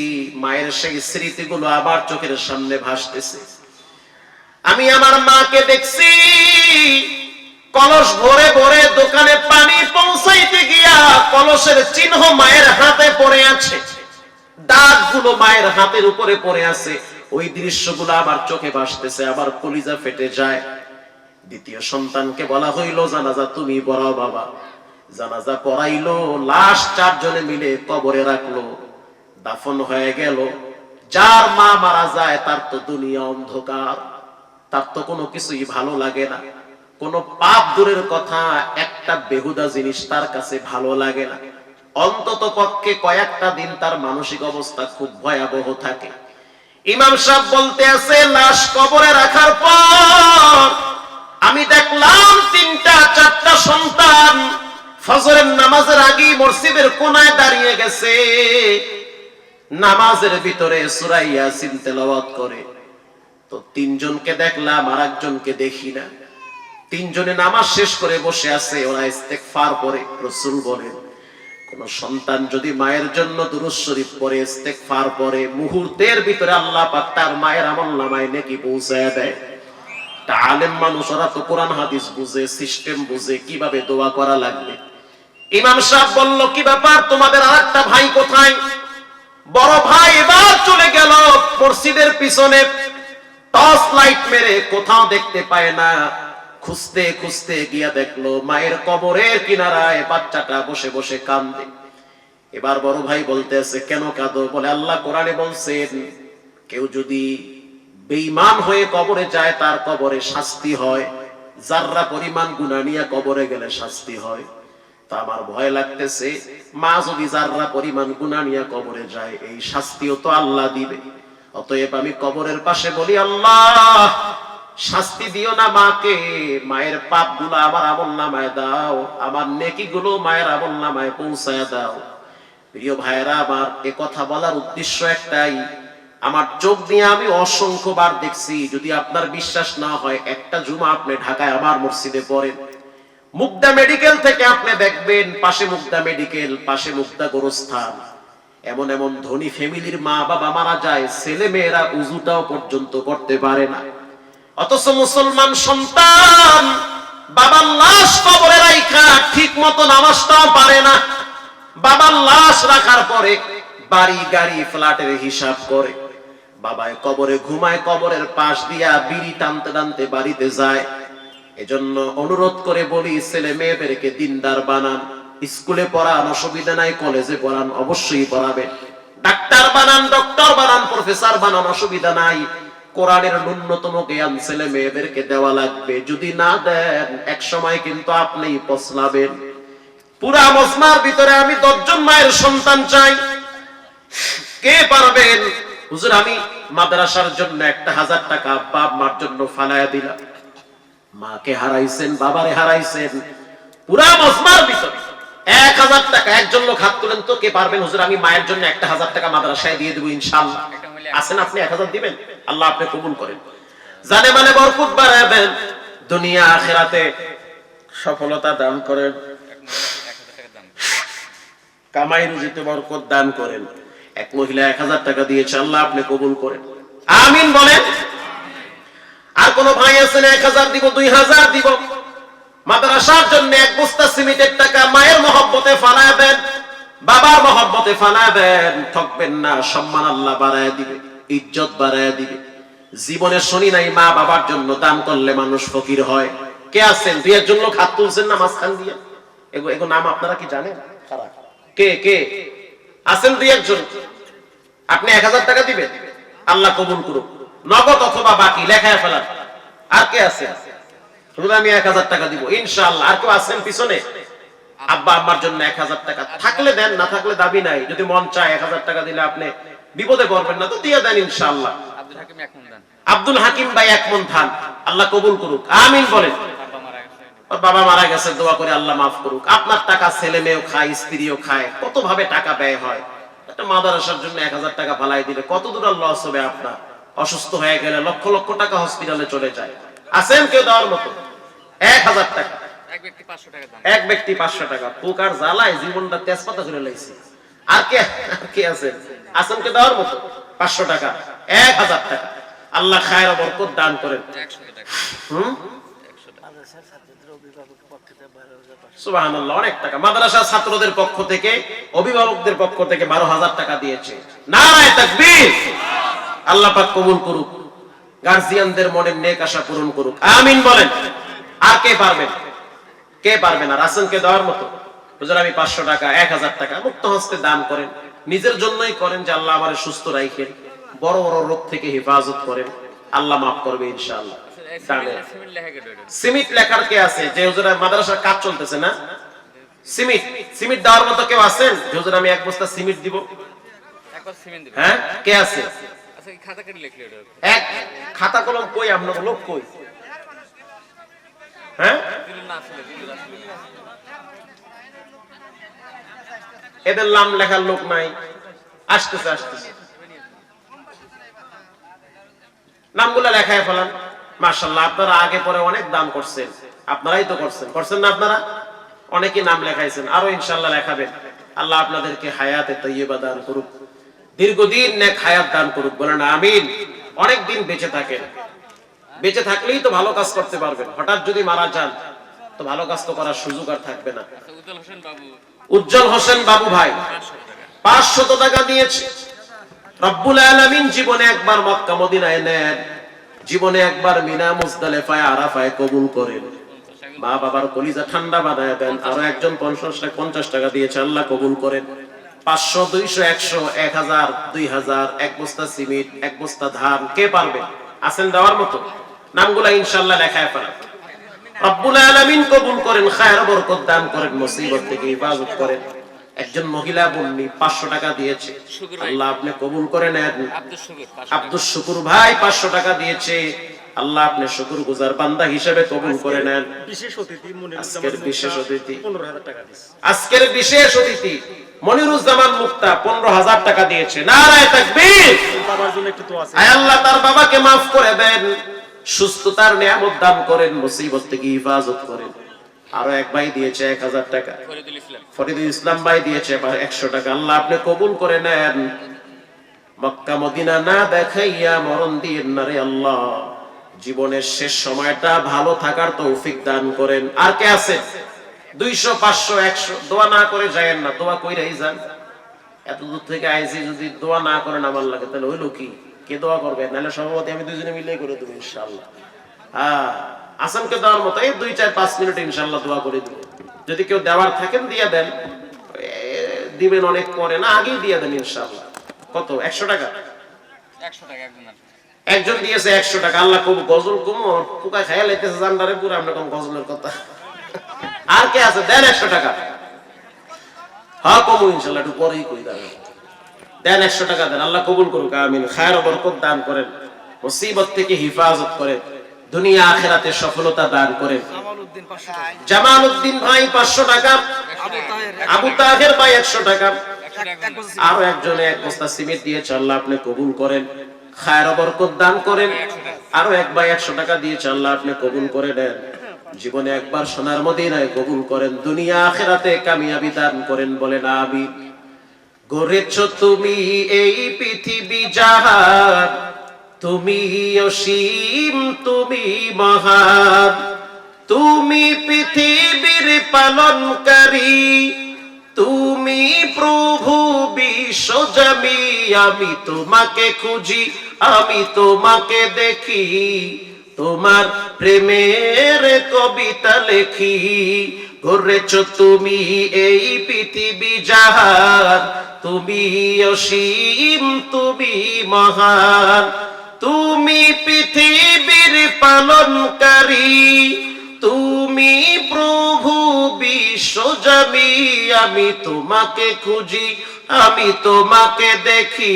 মায়ের সেই স্মৃতিগুলো আবার চোখের সামনে ভাসতেছে। আমি আমার মাকে দেখছি কলস ভরে ভরে দোকানে পানি পৌঁছাইতে গিয়া কলসের চিহ্ন মায়ের হাতে পড়ে আছে, দাগগুলো মায়ের হাতের উপরে পড়ে আছে। ওই দৃশ্যগুলো আবার চোখে ভাসতেছে, আবার কলিজা ফেটে যায়। দ্বিতীয় সন্তানকে বলা হইল জানাজা তুমি পড়াও বাবা। জানাজা পড়াইলো, লাশ 4 জনে মিলে কবরে রাখলো, দাফন হয়ে গেল। যার মা মারা যায় তার তো দুনিয়া অন্ধকার, তার তো কোনো কিছুই ভালো লাগে না। কোনো পাপ দূরের কথা, একটা বেহুদা জিনিস তার কাছে ভালো লাগে না। অন্তত পক্ষে কয়েকটা দিন তার মানসিক অবস্থা খুব ভয়াবহ থাকে। ইমাম সাহেব বলতে আছে লাশ কবরে রাখার পর আমি দেখলাম 3টা 4টা সন্তান ফজরের নামাজের আগে মসজিদের কোনায় দাঁড়িয়ে গেছে, নামাজের ভিতরে সূরা ইয়াসিন তেলাওয়াত করে। তো 3 জনকে দেখলাম, আর একজনকে দেখি না। 3 জনে নামাজ শেষ করে বসে আছে, ওরা ইস্তেগফার পড়ে। রাসূল বলেন কোন সন্তান যদি মায়ের জন্য দুরূদ শরীফ পড়ে, ইস্তেগফার পড়ে, মুহূর্তের ভিতরে আল্লাহ পাক তার মায়ের আমলনামায় নেকি পৌঁছায় দেয়। তা আলেম মানুষ, ওরা তো কোরআন হাদিস বুঝে, সিস্টেম বুঝে, কিভাবে দোয়া করা লাগবে। ইমাম সাহেব বলল কি ব্যাপার, তোমাদের আরেকটা ভাই কোথায়? বড় ভাই এবার চলে গেল মসজিদের পিছনে, টর্চ লাইট মেরে কোথাও দেখতে পায় না। খুঁজতে খুঁজতে গিয়া দেখলো মায়ের কবরের কিনারায় বাচ্চাটা বসে বসে কান্দে। এবার বড় ভাই বলতেছে কেন কাঁদো? বলে আল্লাহ কোরআনে বলছেন কেউ যদি বেঈমান হয়ে কবরে যায় তার কবরে শাস্তি হয়, যাররা পরিমাণ গুনাহ নিয়ে কবরে গেলে শাস্তি হয়। তা আমার ভয় লাগতেছে মা যদি যাররা পরিমাণ গুনাহ নিয়ে কবরে যায় এই শাস্তিও তো আল্লাহ দিবে। অতএব আমি কবরের পাশে বলি আল্লাহ শাস্তি দিও না মাকে, মায়ের পাপগুলো আমার আমলনামায় দাও, আমার নেকিগুলো মায়ের আমলনামায় পৌঁছায় দাও। প্রিয় ভাইরা আমার, এ কথা বলার উদ্দেশ্য একটাই, আমার চোখ দিয়ে আমি অসংখ্যবার দেখছি। যদি আপনার বিশ্বাস না হয় একটা জুমা আপনি ঢাকায় আমার মসজিদে পড়েন, মুগদা মেডিকেল থেকে আপনি দেখবেন পাশে মুগদা মেডিকেল, পাশে মুগদা গোরস্থান। এমন এমন ধনী ফ্যামিলির মা বাবা মারা যায়, ছেলে মেয়েরা উজুটাও পর্যন্ত করতে পারে না। অথচ মুসলমান সন্তান বাবার লাশ কবরে রাখা ঠিক মতো নামাজটাও পারে না। বাবার লাশ রাখার পরে বাড়ি গাড়ি ফ্ল্যাটের হিসাব করে, বাবায় কবরে ঘুমায়, কবরের পাশ দিয়া বিড়ি টানতে টানতে বাড়িতে যায়। এজন্য অনুরোধ করে বলি ছেলে মেয়েদেরকে দিনদার বানান, স্কুলে পড়ান অসুবিধা নাই, কলেজে পড়ান অবশ্যই পড়াবেন, ডাক্তার বানান, ডক্টর বানান, প্রফেসর বানান অসুবিধা নাই। কোরআনের ন্যূনতম জ্ঞান ছেলে মেয়েদেরকে দেওয়া লাগবে। যদি না দেন এক সময় কিন্তু আপনিই পছলাবেন। পুরা মজমার ভিতরে আমি 10 জন মায়ের সন্তান চাই। কে পারবেন? হুজুর আমি মাদ্রাসার জন্য 1000 টাকা বাপ মার জন্য ফালায়া দিলাম। মাকে হারাইছেন, বাবারে হারাইছেন, পুরা মজমার ভিতরে 1000 টাকা। একজন লোক হাত তুলেন তো, কে পারবেন? হুজুর আমি মায়ের জন্য 1000 টাকা মাদ্রাসায় দিয়ে দেব ইনশাআল্লাহ। আছেন আপনি 1000 দিবেন? আল্লাহ আপনি কবুল করেন, জানে মানে বরকত বাড়াবেন, দুনিয়া আখিরাতে সফলতা দান করেন, কামাই রুজিতে বরকত দান করেন। এক মহিলা 1000 টাকা দিয়েছে, আল্লাহ আপনি কবুল করেন, আমিন বলেন। আর কোন ভাই আছেন 1000 দিব, 2000 দিব, মাদ্রাসার জন্য 1 বস্তা সিমেন্টের টাকা মায়ের মহব্বতে ফালায় দেন, বাবার মহব্বতে ফালায় দেন। ঠকবেন না, সম্মান আল্লাহ বাড়ায় দিবে, ইজ্জত বাড়ায় দিবে। জীবনে শুনি নাই মা বাবার জন্য দান করলে মানুষ ফকির হয়। কে আছেন? 2 জন লোক হাত তুলছেন না মাঝখান দিয়ে, এগো নাম আপনারা কি জানেন? কে কে আছেন? 2 জন। আপনি 1000 টাকা দিবেন, আল্লাহ কবুল করুক, নগদ অথবা বাকি লেখায় ফেলান। আর কে আছে? আমি 1000 টাকা দিব ইনশাআল্লাহ। আর কেউ আছেন পিছনে? আব্বা আম্মার জন্য 1000 টাকা থাকলে দেন, না থাকলে দাবি নাই। যদি মন চায় 1000 টাকা দিলে আপনি বিপদে পড়বেন না, তো দিয়ে দেন ইনশাআল্লাহ। আব্দুল হাকিম ভাই 1 মণ ধান, আল্লাহ কবুল করুক, আমিন বলেন। বাবা মারা গেছে, দোয়া করে আল্লাহ মাফ করুক। আপনার টাকা ছেলে মেয়েও খায়, স্ত্রীও খায়, কত ভাবে টাকা ব্যয় হয়। একটা মাদ্রাসার জন্য 1000 টাকা ফালাই দিলে কত দূর লস হবে আপনার? অসুস্থ হয়ে গেলে লক্ষ লক্ষ টাকা হসপিটালে চলে যায়। আছেন কেউ দেওয়ার মতো? 1000 টাকা, এক ব্যক্তি 500 টাকা। পোকার জ্বালায় জীবনটা তেজপাতা করে লাইছে। আর কে আছেন? আছেন কে দেওয়ার মতো? 500 টাকা, 1000 টাকা। আল্লাহ খায়ের ও বরকত দান করেন। সুবহানাল্লাহ, অনেক টাকা। মাদ্রাসার ছাত্রদের পক্ষ থেকে, অভিভাবকদের পক্ষ থেকে 12,000 টাকা দিয়েছে। নারায়ে তাকবীর। আল্লাহ পাক কবুল করুক, গার্জিয়ানদের মনের নেক আশা পূরণ করুক, আমিন বলেন। আর কে পারবেন? কে পারবেন? আর আছেন কে দেওয়ার মতো? হুজুর আমি 500 টাকা, 1000 টাকা মুক্ত হস্তে দান করেন। নিজের জন্যই করেন যে আল্লাহ আমারে সুস্থ রাখেন, বড় বড় রোগ থেকে হেফাজত করেন, আল্লাহ মাফ করবে ইনশাআল্লাহ। সিমেন্ট লেখার কে আছে যে হুজুর মাদ্রাসার কাজ চলতেছে না? সিমেন্ট দেওয়ার মতো কেউ আছেন যে হুজুর আমি 1 বস্তা সিমেন্ট দিব? হ্যাঁ, কে আছে? এক খাতা কলম কই? আপনার লোক কই? হ্যাঁ, এদের নাম লেখার লোক নাই। আসতেছে নামগুলা লেখায় ফেলান। মাশাআল্লাহ, আপনারা আগে পরে অনেক দান করছেন, আপনারাই তো করছেন না? আপনারা অনেকেই নাম লেখাইছেন, আরো ইনশাআল্লাহ লেখাবেন। আল্লাহ আপনাদেরকে হায়াতে তাইয়্যিবা দান করুক, দীর্ঘদিন নেক হায়াত দান করুক, বলেন আমিন। অনেক দিন বেঁচে থাকেন, বেঁচে থাকলেই তো ভালো কাজ করতে পারবেন। হঠাৎ যদি মারা যান তো ভালো কাজ তো করার সুযোগ আর থাকবে না। উজ্জ্বল হোসেন বাবু ভাই 500 টাকা দিয়েছে। রব্বুল আলামিন জীবনে একবার মক্কা মদিনায় নেন, জীবনে একবার মিনা মুজদালিফায় আরাফায় কবুল করেন। মা বাবার কলিজা ঠান্ডা বানায় দেন। আরো একজন 50 টাকা দিয়েছে, আল্লাহ কবুল করেন। 500, 200, 100, 1000, 2000, 1 বস্তা সিমেন্ট, 1 বস্তা ধান। কে পারবে? আছেন দেওয়ার মতো? নামগুলা ইনশাআল্লাহ লেখায় ফেলান। রব্বুল আলামিন কবুল করেন, খায়ের বরকত দান করেন, মুসিবত থেকে হেফাজত করেন। একজন মহিলা বন্নি 500 টাকা দিয়েছে, আল্লাহ আপনি কবুল করে নেন। আব্দুল শুকুর ভাই 500 টাকা দিয়েছে, আল্লাহ আপনি শুকরগুজার বান্দা হিসেবে কবুল করে নেন। আজকের বিশেষ অতিথি 15,000 টাকা দিয়েছে। আজকের বিশেষ অতিথি মনিরুজ্জামান মুক্তা 15,000 টাকা দিয়েছে। নারায়ে তাকবীর। বাবার জন্য একটু দোয়া আছে। আয় আল্লাহ তার বাবাকে maaf করে দেন, সুস্থতার নিয়ামত দান করেন, মুসিবত থেকে হেফাজত করেন। আরো এক ভাই দিয়েছে 1000 টাকা, ফরিদুল ইসলাম ভাই দিয়েছে 100 টাকা, আল্লাহ আপনি কবুল করে নেন। মক্কা মদিনা না দেখাইয়া মরণ দিয়েন না রে আল্লাহ, জীবনের শেষ সময়টা ভালো থাকার তৌফিক দান করেন। আর কে আছে? 200, 500, 100 দোয়া না করে যায়েন না, দোয়া কইরাই যান। এত দূর থেকে আইছি, যদি দোয়া না করেন আমার লাগে তাহলে হইলো কি? কে দোয়া করবে? নাহলে সভাপতি আমি দুইজনে মিলে করে দেবো ইনশাআল্লাহ। হ্যাঁ, আসামকে দেওয়ার মতো এই 2, 4, 5 মিনিট ইনশাআল্লাহ দোয়া করে দেব। যদি কেউ দেওয়ার থাকেন দিয়ে দেন, দিবেন অনেক পরে না, আগেই দিয়ে দেন ইনশাআল্লাহ। কত? 100 টাকা? 100 টাকা একজন দিয়েছে 100 টাকা। আল্লাহ কবুল। গজল কমো পোকা খাইয়া লাইতেছে জান্ডারে পুরো। আমরা কোন গজলের কথা? আর কে আছে? দেন 100 টাকা। হ্যাঁ কমু ইনশাআল্লাহ, একটু পরেই কই দেন। দেন 100 টাকা দেন, আল্লাহ কবুল করুক, আমিন। খায়ের ও বরকত দান করেন, মুসিবত থেকে হেফাজত করেন, দুনিয়া আখিরাতে সফলতা দান করেন। জামালউদ্দিন ভাই 500 টাকা, আবু তাহের ভাই 100 টাকা, আরো একজনে 1 বস্তা সিমেন্ট দিয়েছে, আল্লাহ আপনি কবুল করেন, খায়ের ও বরকত দান করেন। আরো এক ভাই 100 টাকা দিয়েছে, আল্লাহ আপনি কবুল করে নেন। জীবনে একবার সোনার মদিনায় কবুল করেন, দুনিয়া আখিরাতে কামিয়াবি দান করেন, বলেন আমিন। গড়েছো তুমি এই পৃথিবী জাহান, তুমি অসীম, তুমি মহান, তুমি পৃথিবীর পালনকারী, তুমি প্রভু বিশ্বজামি। আমি তোমাকে খুঁজি, আমি তোমাকে দেখি, তোমার প্রেমের কবিতা লেখি। গড়েছো তুমি এই পৃথিবী জাহান, তুমি অসীম, তুমি মহান, তুমি পৃথিবীর পালনকারী, তুমি প্রভু বিশ্বজামি। আমি তোমাকে খুঁজি, আমি তোমাকে দেখি,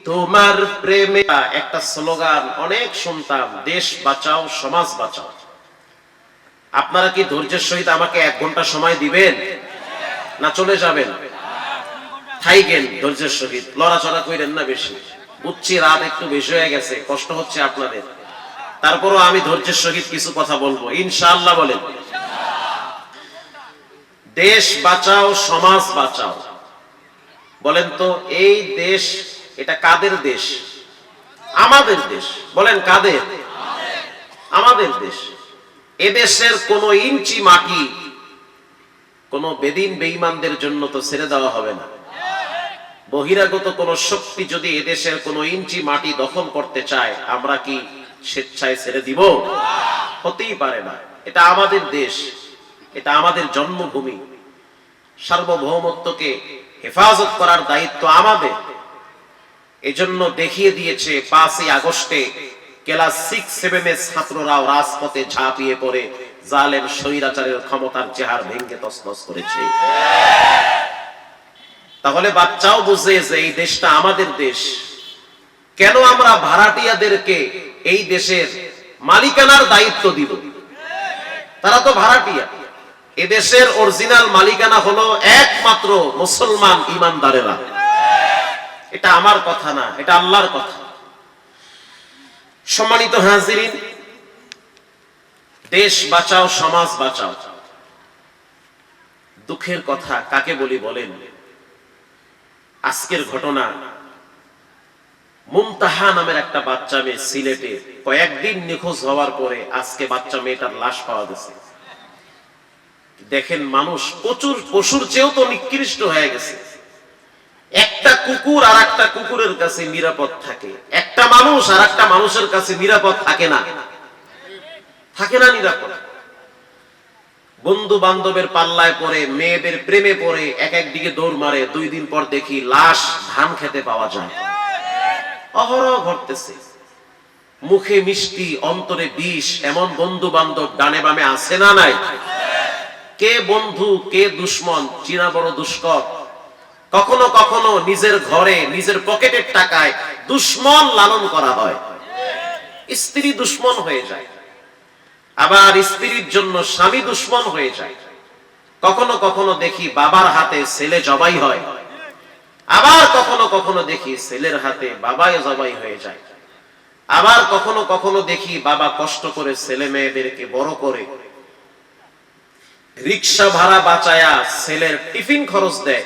তোমার প্রেমে। একটা স্লোগান অনেক শুনতাম, দেশ বাঁচাও সমাজ বাঁচাও। আপনারা কি ধৈর্যের সহিত আমাকে 1 ঘন্টা সময় দিবেন না চলে যাবেন? থাইকেন ধৈর্যের সহিত, লড়াচড়া করেন না বেশি। বুঝছি রাত একটু বেশি হয়ে গেছে, কষ্ট হচ্ছে আপনাদের, তারপরও আমি ধৈর্যের সহিত কিছু কথা বলবো ইনশাআল্লাহ। বলেন, দেশ বাঁচাও সমাজ বাঁচাও। বলেন তো এই দেশ, এটা কাদের দেশ? আমাদের দেশ। বলেন কাদের? আমাদের দেশ। এদেশের কোন ইঞ্চি মাটি কোন বেদিন বেঈমানদের জন্য তো ছেড়ে দেওয়া হবে না। বহিরাগত কোন শক্তি যদি এদেশের কোন ইঞ্চি মাটি দখল করতে চায়, আমরা কি স্বেচ্ছায় ছেড়ে দিব? হতেই পারে না। এটা আমাদের দেশ, এটা আমাদের জন্মভূমি। সার্বভৌমত্বকে হেফাজত করার দায়িত্ব আমাদের। এজন্য দেখিয়ে দিয়েছে 5ই আগস্টে ক্লাস 6-7 এর ছাত্ররাও রাজপথে ঝাঁপিয়ে পড়ে জালেম স্বৈরাচারের ক্ষমতার চেহার ভেঙে তছনছ করেছে। তাহলে বাচ্চাও বুঝে যে এই দেশটা আমাদের দেশ। কেন আমরা ভাড়াটিয়াদেরকে এই দেশের মালিকানার দায়িত্ব দিব? তারা তো ভাড়াটিয়া। এদেশের অরিজিনাল মালিকানা হলো একমাত্র মুসলমান ইমানদারেরা। এটা আমার কথা না, এটা আল্লাহর কথা। সম্মানিত হাজিরিন, দেশ বাঁচাও সমাজ বাঁচাও। দুঃখের কথা কাকে বলি বলেন? আজকের ঘটনা, মুমতাহা নামের একটা বাচ্চা মেয়ে সিলেটে কয়েকদিন নিখোঁজ হওয়ার পরে আজকে বাচ্চা মেয়েটার লাশ পাওয়া গেছে। দেখেন, মানুষ প্রচুর পশুর চেয়েও তো নিকৃষ্ট হয়ে গেছে। একটা কুকুর আর একটা কুকুরের কাছে নিরাপদ থাকে, একটা মানুষ আর একটা মানুষের কাছে নিরাপদ থাকে না। থাকে না নিরাপদ। বন্ধু বান্ধবের পাল্লায় পড়ে, মেয়েদের প্রেমে পড়ে এক একদিকে দৌড় মারে, 2 দিন পর দেখি লাশ ধান খেতে পাওয়া যায়। অহরহ ঘটতেছে। মুখে মিষ্টি অন্তরে বিষ, এমন বন্ধু বান্ধব ডানে বামে আছে না নাই? কে বন্ধু কে দুশ্মন চিনা বড় দুষ্কর। কখনো কখনো নিজের ঘরে নিজের পকেটের টাকায় দুশ্মন লালন করা হয়, স্ত্রী দুশ্মন হয়ে যায়। আবার স্ত্রীর জন্য স্বামী দুশ্মন হয়ে যায়। কখনো কখনো দেখি বাবার হাতে ছেলে জবাই হয়, আবার কখনো কখনো দেখি ছেলের হাতে বাবাই জবাই হয়ে যায়। আবার কখনো কখনো দেখি বাবা কষ্ট করে ছেলে মেয়েদেরকে বড় করে রিক্সা ভাড়া বাঁচায়া ছেলের টিফিন খরচ দেয়,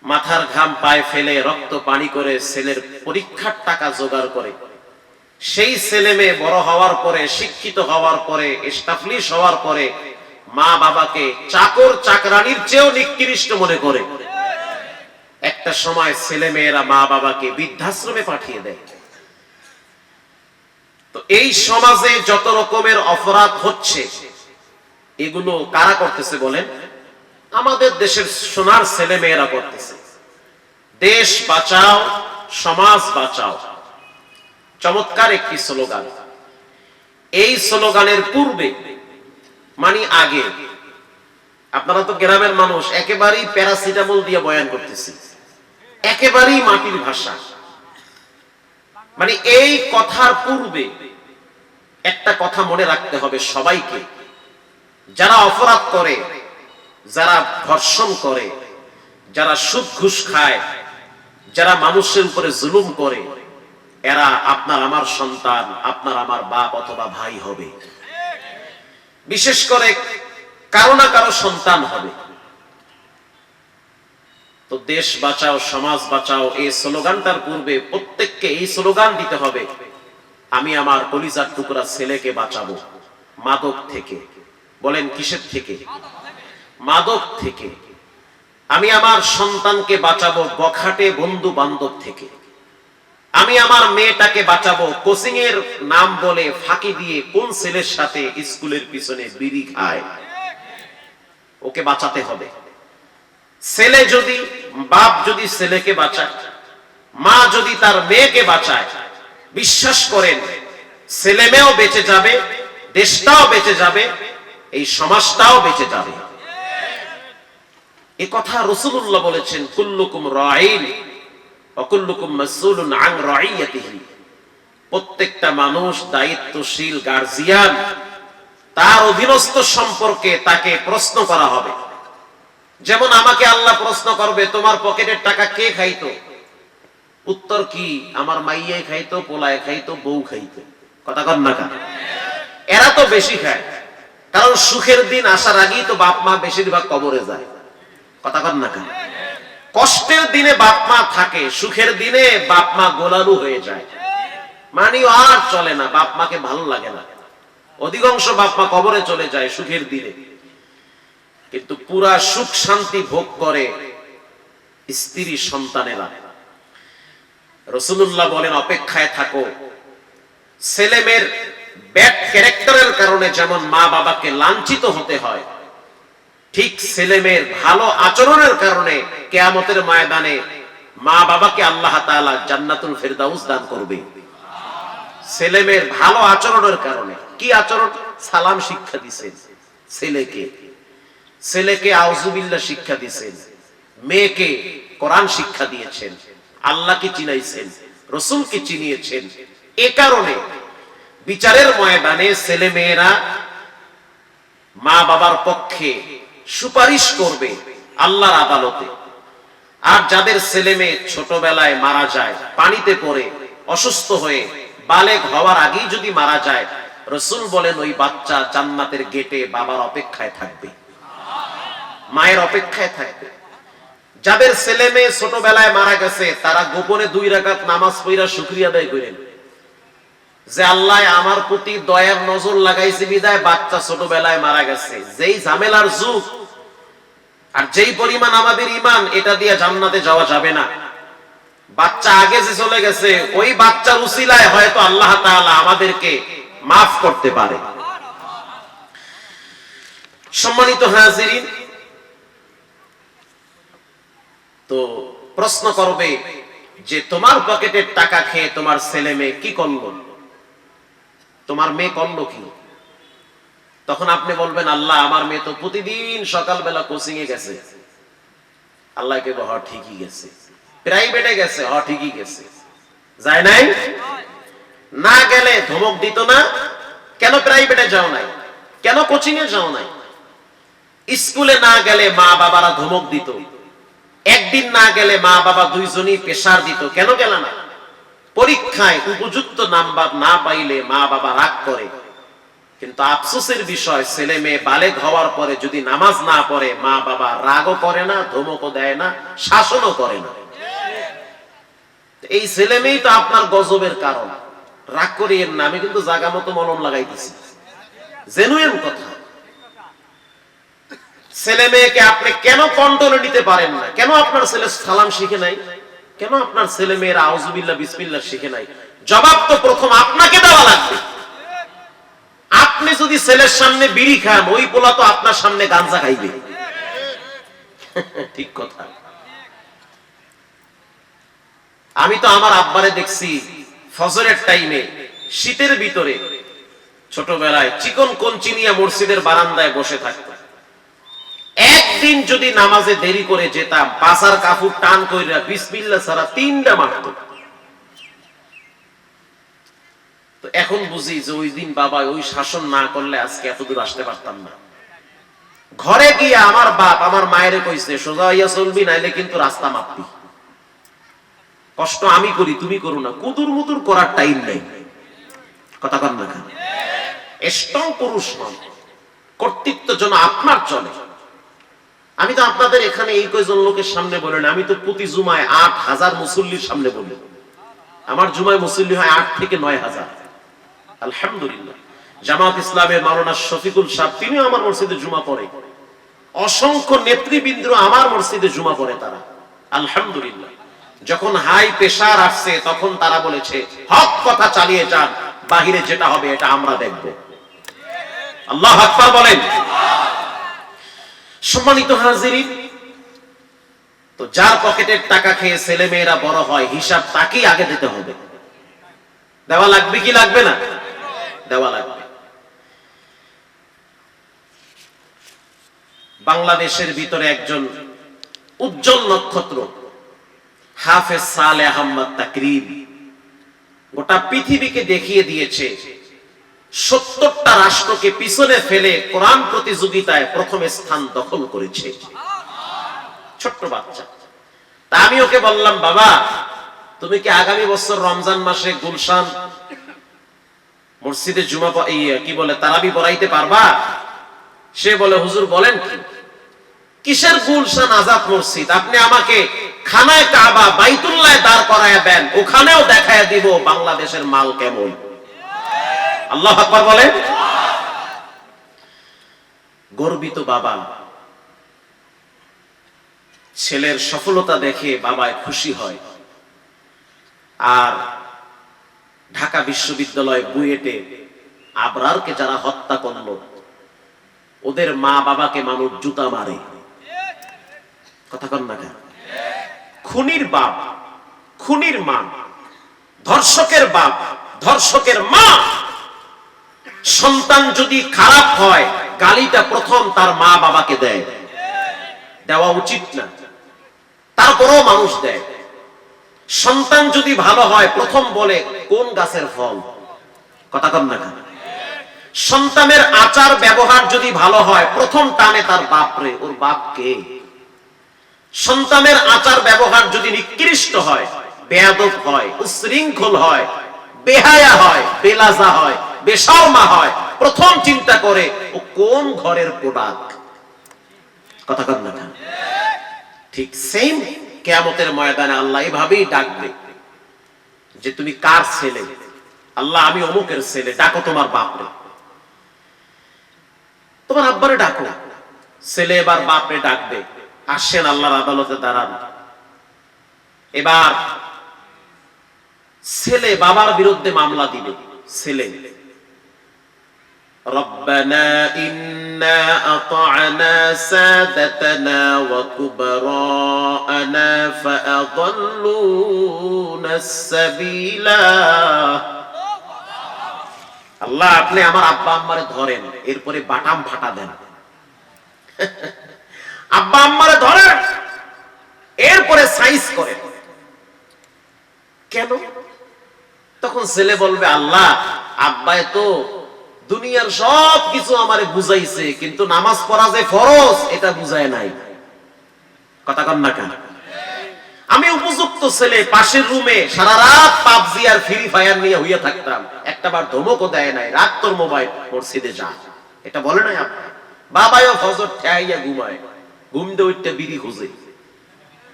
মাথার ঘাম পায়ে ফেলে রক্ত পানি করে ছেলের পরীক্ষার টাকা জোগাড় করে। সেই ছেলে মেয়ে বড় হওয়ার পরে, শিক্ষিত হওয়ার পরে, এস্টাবলিশ হওয়ার পরে মা বাবাকে চাকর চাকরানির চেয়েও নিকৃষ্ট মনে করে। একটা সময় ছেলে মেয়েরা মা বাবাকে বৃদ্ধাশ্রমে পাঠিয়ে দেয়। তো এই সমাজে যত রকমের অপরাধ হচ্ছে, এগুলো কারা করতেছে বলেন? আমাদের দেশের সোনার ছেলে মেয়েরা করতেছে। দেশ বাঁচাও সমাজ বাঁচাও, চমৎকার একটি স্লোগান। এই স্লোগানের পূর্বে, মানে আগে, আপনারা তো গ্রামের মানুষ, একেবারেই প্যারাসিটামল দিয়ে বয়ান করতেছি, একেবারেই মাটির ভাষা। মানে এই কথার পূর্বে একটা কথা মনে রাখতে হবে সবাইকে। যারা অপরাধ করে, যারা ধর্ষণ করে, যারা সুদ ঘুষ খায়, যারা মানুষের উপরে জুলুম করে, এরা আপনার আমার সন্তান, আপনার আমার বাপ অথবা ভাই হবে। বিশেষ করে কারো না কারো সন্তান হবে। তো দেশ বাঁচাও সমাজ বাঁচাও এই স্লোগানটার পূর্বে প্রত্যেককে এই স্লোগান দিতে হবে, আমি আমার কলিজার টুকরা ছেলেকে বাঁচাবো মাদক থেকে। বলেন কিসের থেকে? মাদক থেকে। আমি আমার সন্তানকে বাঁচাবো বখাটে বন্ধু বান্ধব থেকে। আমি আমার মেয়েটাকে বাঁচাবো কোচিং এর নাম বলে ফাঁকি দিয়ে কোন ছেলের সাথে স্কুলের পিছনে বিড়ি খায়, ওকে বাঁচাতে হবে। ছেলে যদি, বাপ যদি ছেলেকে বাঁচায়, মা যদি তার মেয়েকে বাঁচায়, বিশ্বাস করেন ছেলে মেয়েও বেঁচে যাবে, দেশটাও বেঁচে যাবে, এই সমাজটাও বেঁচে যাবে। এই কথা রাসূলুল্লাহ বলেছেন, কুল্লুকুম রাঈন ওয়া কুল্লুকুম মাসউলুন আন রাইয়াতিহি। প্রত্যেকটা মানুষ দায়িত্বশীল গার্জিয়ান, তার অধীনস্থ সম্পর্কে তাকে প্রশ্ন করা হবে। যেমন আমাকে আল্লাহ প্রশ্ন করবে তোমার পকেটের টাকা কে খাইতো, উত্তর কি, আমার মাইয়াই খাইতো, পোলায় খাইতো, বউ খাইতো। কথা কন না কেন? এরা তো বেশি খায়, কারণ সুখের দিন আসার আগেই তো বাপ মা বেশিরভাগ কবরে যায়। কথা কন না কেন? কষ্টের দিনে বাপ মা থাকে, সুখের দিনে বাপ মা গোলালু হয়ে যায়, মানে আর চলে না, বাপ মাকে ভালো লাগে না, অধিকাংশ বাপ মা কবরে চলে যায় সুখের দিনে। কিন্তু পুরা সুখ শান্তি ভোগ করে স্ত্রী সন্তানেরা। রাসূলুল্লাহ বলেন অপেক্ষায় থাকো, ছেলে মেয়ের ব্যাড ক্যারেক্টারের কারণে যেমন মা বাবাকে লাঞ্ছিত হতে হয়, ঠিক ছেলে মেয়ের ভালো আচরণের কারণে কিয়ামতের ময়দানে মা বাবাকে আল্লাহ তাআলা জান্নাতুল ফেরদাউস দান করবে। ছেলে মেয়ের ভালো আচরণের কারণে। কি আচরণ? সালাম শিক্ষা দিয়েছেন ছেলেকে, ছেলেকে আউযুবিল্লাহ শিক্ষা দিয়েছেন, মেয়েকে কোরআন শিক্ষা দিয়েছেন, আল্লাহকে চিনাইছেন, রাসূলকে চিনিয়েছেন। এ কারণে বিচারের ময়দানে ছেলে মেয়েরা মা বাবার পক্ষে সুপারিশ করবে আল্লাহর আদালতে। আর যাদের ছেলে মেয়ে ছোটবেলায় মারা যায়, পানিতে পড়ে অসুস্থ হয়ে বালেগ হওয়ার আগেই যদি মারা যায়, রাসূল বলেন ওই বাচ্চা জান্নাতের গেটে বাবার অপেক্ষায় থাকবে, মায়ের অপেক্ষায় থাকবে। যাদের ছেলে মেয়ে ছোটবেলায় মারা গেছে, তারা গোপনে 2 রাকাত নামাজ পড়া শুকরিয়া আদায় করেন যে আল্লাহ আমার প্রতি দয়ার নজর লাগাইছে বিদায় বাচ্চা ছোটবেলায় মারা গেছে। যেই ঝামেলার যুগ আর যেই পরিমাণ আমাদের ঈমান, এটা দিয়ে জান্নাতে যাওয়া যাবে না। বাচ্চা আগে যে চলে গেছে, ওই বাচ্চার উসিলায় হয়তো আল্লাহ তাআলা আমাদেরকে মাফ করতে পারে। সম্মানিত হাজিরিন, তো প্রশ্ন করবে যে তোমার পকেটের টাকা খেয়ে তোমার ছেলে মেয়ে কি করলো, তোমার মেয়ে করলো কি? তখন আপনি বলবেন আল্লাহ আমার মেয়ে তো প্রতিদিন সকালবেলা কোচিং এ গেছে। আল্লাহকে বলো হ্যাঁ ঠিকই গেছে। প্রাইভেটে গেছে, হ্যাঁ ঠিকই গেছে। যায় নাই? না গেলে ধমক দিত না, কেন প্রাইভেটে যাও নাই, কেন কোচিং এ যাও নাই? স্কুলে না গেলে মা বাবারা ধমক দিত, একদিন না গেলে মা বাবা দুইজনই প্রেসার দিত, কেন গেল না? পরীক্ষায় উপযুক্ত নাম্বার না পাইলে মা বাবা রাগ করে। কিন্তু আফসোসের বিষয়, ছেলে মেয়ে বালেগ হওয়ার পরে যদি নামাজ না পড়ে, মা বাবা রাগও করে না, ধমকও দেয় না, শাসনও করে না। এই ছেলে মেয়েই তো আপনার গজবের কারণ। রাগ করিয়েন না, আমি কিন্তু জায়গা মতো মলম লাগাই দিছি, জেনুইন কথা। ছেলে মেয়েকে আপনি কেন কন্ট্রোলে নিতে পারেন না? কেন আপনার ছেলে সালাম শিখে নাই? কেন আপনার ছেলে মেয়েরা আউযুবিল্লাহ বিসমিল্লাহ শিখে নাই? জবাব তো প্রথম আপনাকে দেওয়া লাগবে। আপনি যদি ছেলের সামনে বিড়ি খান, ওই পোলা তো আপনার সামনে গাঞ্জা খাইবে। ঠিক কথা। আমি তো আমার আব্বারে দেখছি ফজরের টাইমে শীতের ভিতরে ছোটবেলায় চিকন কঞ্চি নিয়ে মসজিদের বারান্দায় বসে থাকতো। একদিন যদি নামাজে দেরি করে যেতাম, পাছার কাপড় টান কইরা বিসমিল্লাহ ছাড়া 3টা মারতো। তো এখন বুঝি যে ওই দিন বাবা ওই শাসন না করলে আজকে এত দূর আসতে পারতাম না। ঘরে গিয়ে আমার বাপ আমার মায়েরে কইছে সোজা হইয়া চলবি, নাইলে কিন্তু রাস্তা মাপবি। কষ্ট আমি করি, তুমি করো না। কুতুর মুতুর করার টাইম নেই। কথা কন না? স্ট্রং পুরুষ হন, কর্তৃত্ব যেন আপনার চলে। আমি তো আপনাদের এখানে এই কয়জন লোকের সামনে বলি না, আমি তো প্রতি জুমায় 8000 মুসল্লির সামনে বলি। আমার জুমায় মুসল্লি হয় 8 থেকে 9000। আলহামদুলিল্লাহ। জামাত ইসলামের মাওলানা শফিকুল সাহেব, তিনিও আমার মসজিদে জুমা পড়ে। অসংখ্য নেতৃবৃন্দ আমার মসজিদে জুমা পড়ে তারা। আলহামদুলিল্লাহ। যখন হাই প্রেসার আসছে, তখন তারা বলেছে হক কথা চালিয়ে যান, বাহিরে যেটা হবে এটা আমরা দেখব। আল্লাহু আকবার বলেন। সম্মানিত হাজিরিন, তো যার পকেটের টাকা খেয়ে ছেলে মেয়েরা বড় হয়, হিসাব তাকেই আগে দিতে হবে। দেওয়া লাগবে কি লাগবে না? দেওয়া লাগবে। বাংলাদেশের ভিতরে একজন উজ্জ্বল নক্ষত্র হাফেজ সালেহ আহমদ তাকরিরি গোটা পৃথিবীকে দেখিয়ে দিয়েছে 70টা রাষ্ট্রকে পিছনে ফেলে কোরআন প্রতিযোগিতায় প্রথম স্থান দখল করেছে। ছোট্ট বাচ্চা। তা আমি ওকে বললাম, বাবা তুমি কি আগামী বছর রমজান মাসে গুলশান মসজিদে জুমা কি বলে তারাবি পড়াইতে পারবা? সে বলে, হুজুর বলেন কি, কিসের গুলশান আজাদ মসজিদ? আপনি আমাকে খানায় কাবা বাইতুল্লাহ দাঁড় করায়া দেন, ওখানেও দেখায়া দিব বাংলাদেশের মাল কেমন। আল্লাহু আকবার বলেন। গর্বিত বাবা, ছেলের সফলতা দেখে বাবায় খুশি হয়। আর ঢাকা বিশ্ববিদ্যালয় বুয়েটে আবরারকে যারা হত্যা করলো, ওদের মা বাবাকে মানুষ জুতা মারে। কথা কন না কেন? খুনির বাপ, খুনির মা, ধর্ষকের বাপ, ধর্ষকের মা। সন্তান যদি খারাপ হয়, গালিটা প্রথম তার মা বাবাকে দেয়, দেওয়া উচিত না, তারপরও মানুষ দেয়। সন্তান যদি ভালো হয়, প্রথম বলে কোন গাছের ফল। কথা কন না কেন? সন্তানের আচার ব্যবহার যদি ভালো হয়, প্রথম টানে তার বাপরে, ওর বাপ কে। সন্তানের আচার ব্যবহার যদি নিকৃষ্ট হয়, বেয়াদব হয়, উচ্ছৃঙ্খল হয়, বেহায়া হয়, বেলাজা হয়, বেশরমা হয়, প্রথম চিন্তা করে ও কোন ঘরের প্রোডাক্ট। কথা কন না কেন? ঠিক সেম কিয়ামতের ময়দানে আল্লাহ এভাবেই ডাকবে যে তুমি কার ছেলে? আল্লাহ, আমি অমুকের ছেলে। ডাকো তোমার বাপরে, তোমার আব্বারে ডাকো। ছেলে এবার বাপরে ডাকবে, আসেন আল্লাহর আদালতে দাঁড়ান। এবার ছেলে বাবার বিরুদ্ধে মামলা দিবে। ছেলে, রব্বানা ইন্না আতা'না সাদাতানা ওয়া কুবরা'না ফাআদাল্লুনাস সাবিলা। আল্লাহ, আপনি আমার আব্বা আম্মারে ধরেন, এরপরে বাটাম ফাটা দেন। আব্বা আম্মারে ধরেন, এরপরে সাইজ করেন। কেন? তখন ছেলে বলবে, আল্লাহ, আব্বায় তো দুনিয়ার সব কিছু আমারে বুঝাইছে, কিন্তু নামাজ পড়া যে ফরজ এটা বুঝায় নাই। কথা কন না কেন? আমি উপযুক্ত ছেলে, পাশের রুমে সারা রাত পাবজি আর ফ্রি ফায়ার নিয়ে হইয়া থাকতাম, একটা বার ধমকও দেয় নাই, রাত তোর মোবাইল, মসজিদে যা, এটা বলে নাই আব্বা। বাবাও ফজর ঠেয়াইয়া ঘুমায়, ঘুম দিয়ে উঠতে বিড়ি খুঁজে।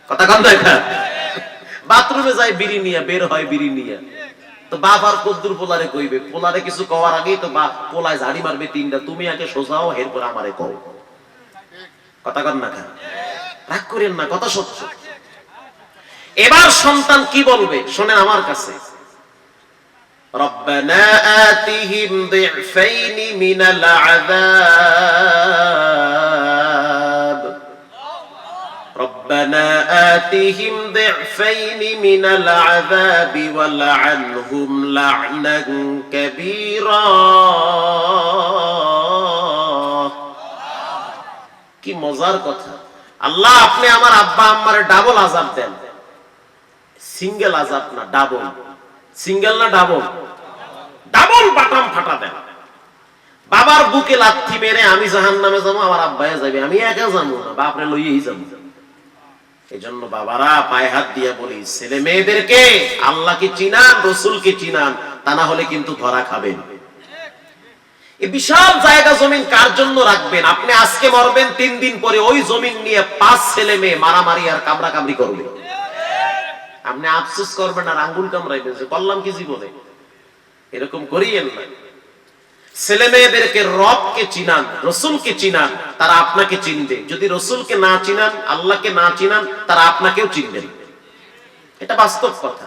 কথা কন না কেন? বাথরুমে যায় বিড়ি নিয়ে, বের হয় বিড়ি নিয়ে। তো বাপ আর কদ্দুর পোলারে কইবে, পোলারে কিছু কওয়ার আগেই তো বাপ পোলায় ঝাড়ি মারবে তিনটা, তুমি আগে সোজাও, এরপর আমারে কও। কথা কন না কেন? রাগ করেন না, কথা সত্য। এবার সন্তান কি বলবে শোনেন আমার কাছে, রব্বানা আতিহিম যিফাইনি মিনাল আযাব, রব্বানা আতিহিম যিফাইনি মিনাল আযাব ওয়ালআনহুম লা'নান কাবীরা। কি মজার কথা! আল্লাহ, আপনি আমার আব্বা আম্মারে ডাবল আযাব দেন। সিঙ্গেল আযাব না, ডাবল। সিঙ্গেল না ডাবল? ডাবল বাটাম ফাটা দেন। বাবার বুকে লাথি মেরে আমি জাহান্নামে যাবো, আমার আব্বায়ে যাবে, আমি একা যাবো না, বাপরে লইয়েই যাবো। এজন্য বাবারা পায়ে হাত দিয়ে বলি, ছেলে মেয়েদেরকে আল্লাহকে চিনান, রাসূলকে চিনান, তা না হলে কিন্তু ধরা খাবেন। এই বিশাল জায়গা জমিন কার জন্য রাখবেন? আপনি আজকে মরবেন, 3 দিন পরে ওই জমিন নিয়ে 5 ছেলে মেয়ে মারামারি আর কামড়া কামড়ি করবে। আপনি আফসোস করবেন আর আঙ্গুল কামড়াইবেন যে করলাম কি জীবনে। এরকম করিয়েন না। ছেলে মেয়েদেরকে রবকে চিনান, রাসূলকে চিনান, তারা আপনাকে চিনবে। যদি রাসূলকে না চিনান, আল্লাহকে না চিনান, তারা আপনাকেও চিনবেন। এটা বাস্তব কথা।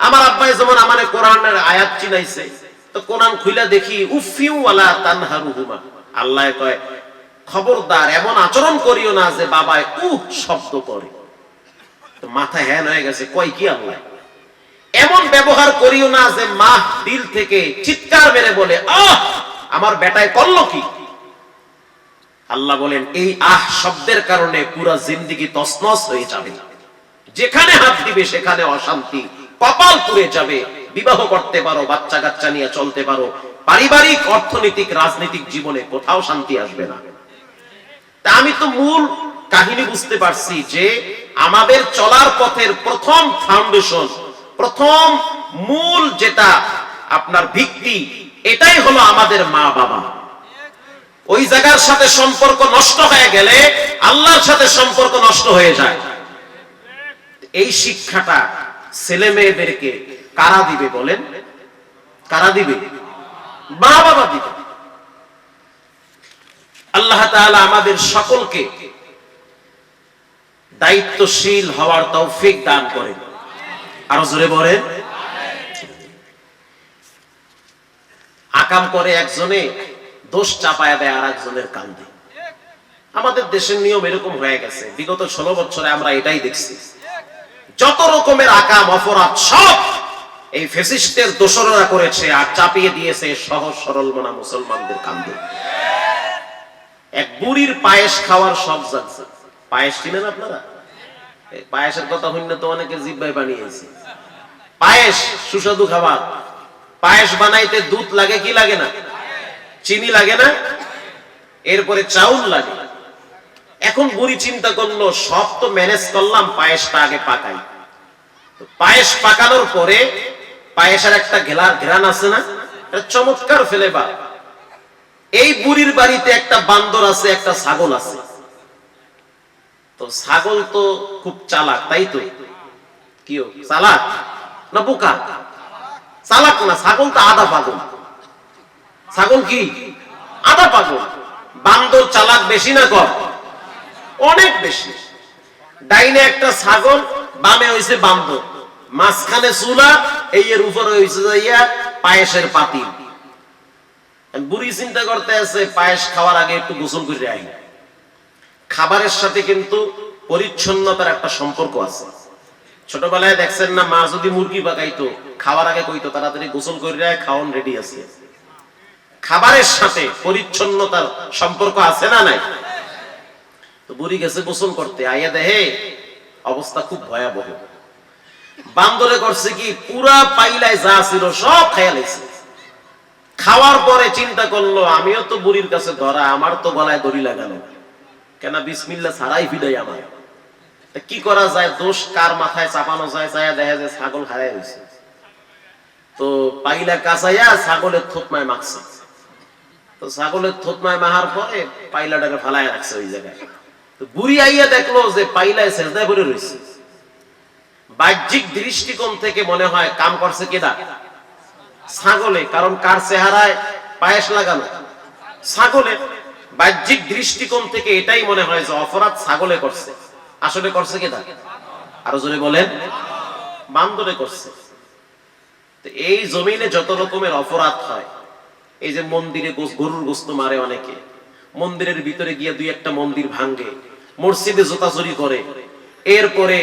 আমার আব্বাই যেমন আমারে কোরআনের আয়াত চিনাইছে, তো কোরআন খুইলা দেখি উফিউ ওয়ালা তানহারুহুমা, আল্লাহ কয় খবরদার এমন আচরণ করিও না যে বাবায় উহ শব্দ করে। তো মাথা হ্যান হয়ে গেছে, কয় কি আল্লাহ? এমন ব্যবহার করিও না যে মা দিল থেকে চিৎকার মেরে বলে আহ আমার বেটায় করলো কি। আল্লাহ বলেন এই আহ শব্দের কারণে পুরো জিন্দেগি তছনছ হয়ে যাবে। যেখানে হাত দিবে সেখানে অশান্তি, কপাল পুড়ে যাবে। বিবাহ করতে পারো, বাচ্চা কাচ্চা নিয়ে চলতে পারো, পারিবারিক, অর্থনৈতিক, রাজনৈতিক জীবনে কোথাও শান্তি আসবে না। তা আমি তো মূল কাহিনী বুঝতে পারছি যে আমাদের চলার পথের প্রথম ফাউন্ডেশন, প্রথম মূল যেটা আপনার ভিত্তি, এটাই হলো আমাদের মা বাবা। ওই জায়গার সাথে সম্পর্ক নষ্ট হয়ে গেলে আল্লাহর সাথে সম্পর্ক নষ্ট হয়ে যায়। এই শিক্ষাটা ছেলে মেয়েদেরকে কারা দিবে বলেন? কারা দিবে? মা বাবা দিবে। আল্লাহ তাআলা আমাদের সকলকে দায়িত্বশীল হওয়ার তৌফিক দান করেন। আরো জোরে বলেন। আকাম করে একজনে, দোষ চাপায়া দেয় আর একজনের কান্দে। আমাদের দেশের নিয়ম এরকম হয়ে গেছে, বিগত 16 বছরে আমরা এটাই দেখছি। যত রকমের আকাম অপরাধ সব এই ফ্যাসিস্টের দোসররা করেছে আর চাপিয়ে দিয়েছে সহজ সরল মনা মুসলমানদের কান্দে। এক বুড়ির পায়েস খাওয়ার সব জানছে। পায়েস চিনেন আপনারা? পায়েসের কথা হইলে তো অনেকে জিহ্বায় বানিয়েছে। পায়েস সুস্বাদু খাবার। পায়েস বানাইতে দুধ লাগে কি লাগে না? চিনি লাগে না? এরপরে চাউল লাগে। এখন বুড়ি চিন্তা করলো সব তো ম্যানেজ করলাম, পায়েসটা আগে পাকাই। পায়েস পাকানোর পরে পায়েসের একটা ঘেরান আছে না, এটা চমৎকার ফ্লেভার। এই বুড়ির বাড়িতে একটা বান্দর আছে, একটা ছাগল আছে। তো ছাগল তো খুব চালাক, তাই তো? কি চালাক না বোকা? চালাক না, ছাগল তো আধা পাগল। ছাগল কি আধা পাগল। বান্দর চালাক বেশি না কম? অনেক বেশি। ডাইনে একটা ছাগল, বামে হইছে বান্দর, মাঝখানে চুলা, এই এর উপরে হইছে যাইয়া পায়েসের পাতিল। বুড়ি চিন্তা করতে আছে পায়েস খাওয়ার আগে একটু গোসল করে আই। খাবারের সাথে কিন্তু পরিচ্ছন্নতার একটা সম্পর্ক আছে। ছোটবেলায় দেখছেন না, মা যদি মুরগি পাকাইতো খাওয়ার আগে কইতো তাড়াতাড়ি গোসল করে আয়, খাওয়ান রেডি আছে। খাবারের সাথে পরিচ্ছন্নতার সম্পর্ক আছে না নাই? তো বুড়ি গেছে গোসল করতে, আইয়া দেখে অবস্থা খুব ভয়াবহ। বান্দরে করছে কি, পুরা পাইলায় যা ছিল সব খাইয়া লাইছে। খাওয়ার পরে চিন্তা করলো আমিও তো বুড়ির কাছে ধরা, আমার তো গলায় দড়ি লাগানো, কেন বিসমিল্লাহ ছাড়াই ফিডাই আমার। কি করা যায়, দোষ কার মাথায় চাপানো যায়? চাইয়া দেখা যায় ছাগল হারাই হয়েছে। তো পাইলা কাছাইয়া ছাগলের থতমায় মাখছে। তো ছাগলের থতমায় মাহার পরে পাইলাটাকে ফালায় রাখছে ওই জায়গায়। তো বুড়ি আইয়া দেখলো যে পাইলায় সেজদায় পড়ে রয়েছে। বাহ্যিক দৃষ্টিকোণ থেকে মনে হয় কাম করছে কেডা? ছাগলে। কারণ কার চেহারায় পায়েস লাগানো? ছাগলের। বাহ্যিক দৃষ্টিকোণ থেকে এটাই মনে হয় যে অপরাধ ছাগলে করছে। আসলে করছে কেডা? আরো জোরে বলেন। বান্দরে করছে। তো এই জমিনে যত রকমের অপরাধ হয়, এই যে মন্দিরে গরুর গোশত মারে অনেকে, মন্দিরের ভিতরে গিয়ে দুই একটা মন্দির ভাঙ্গে, মসজিদে জোতাচুরি করে, এরপরে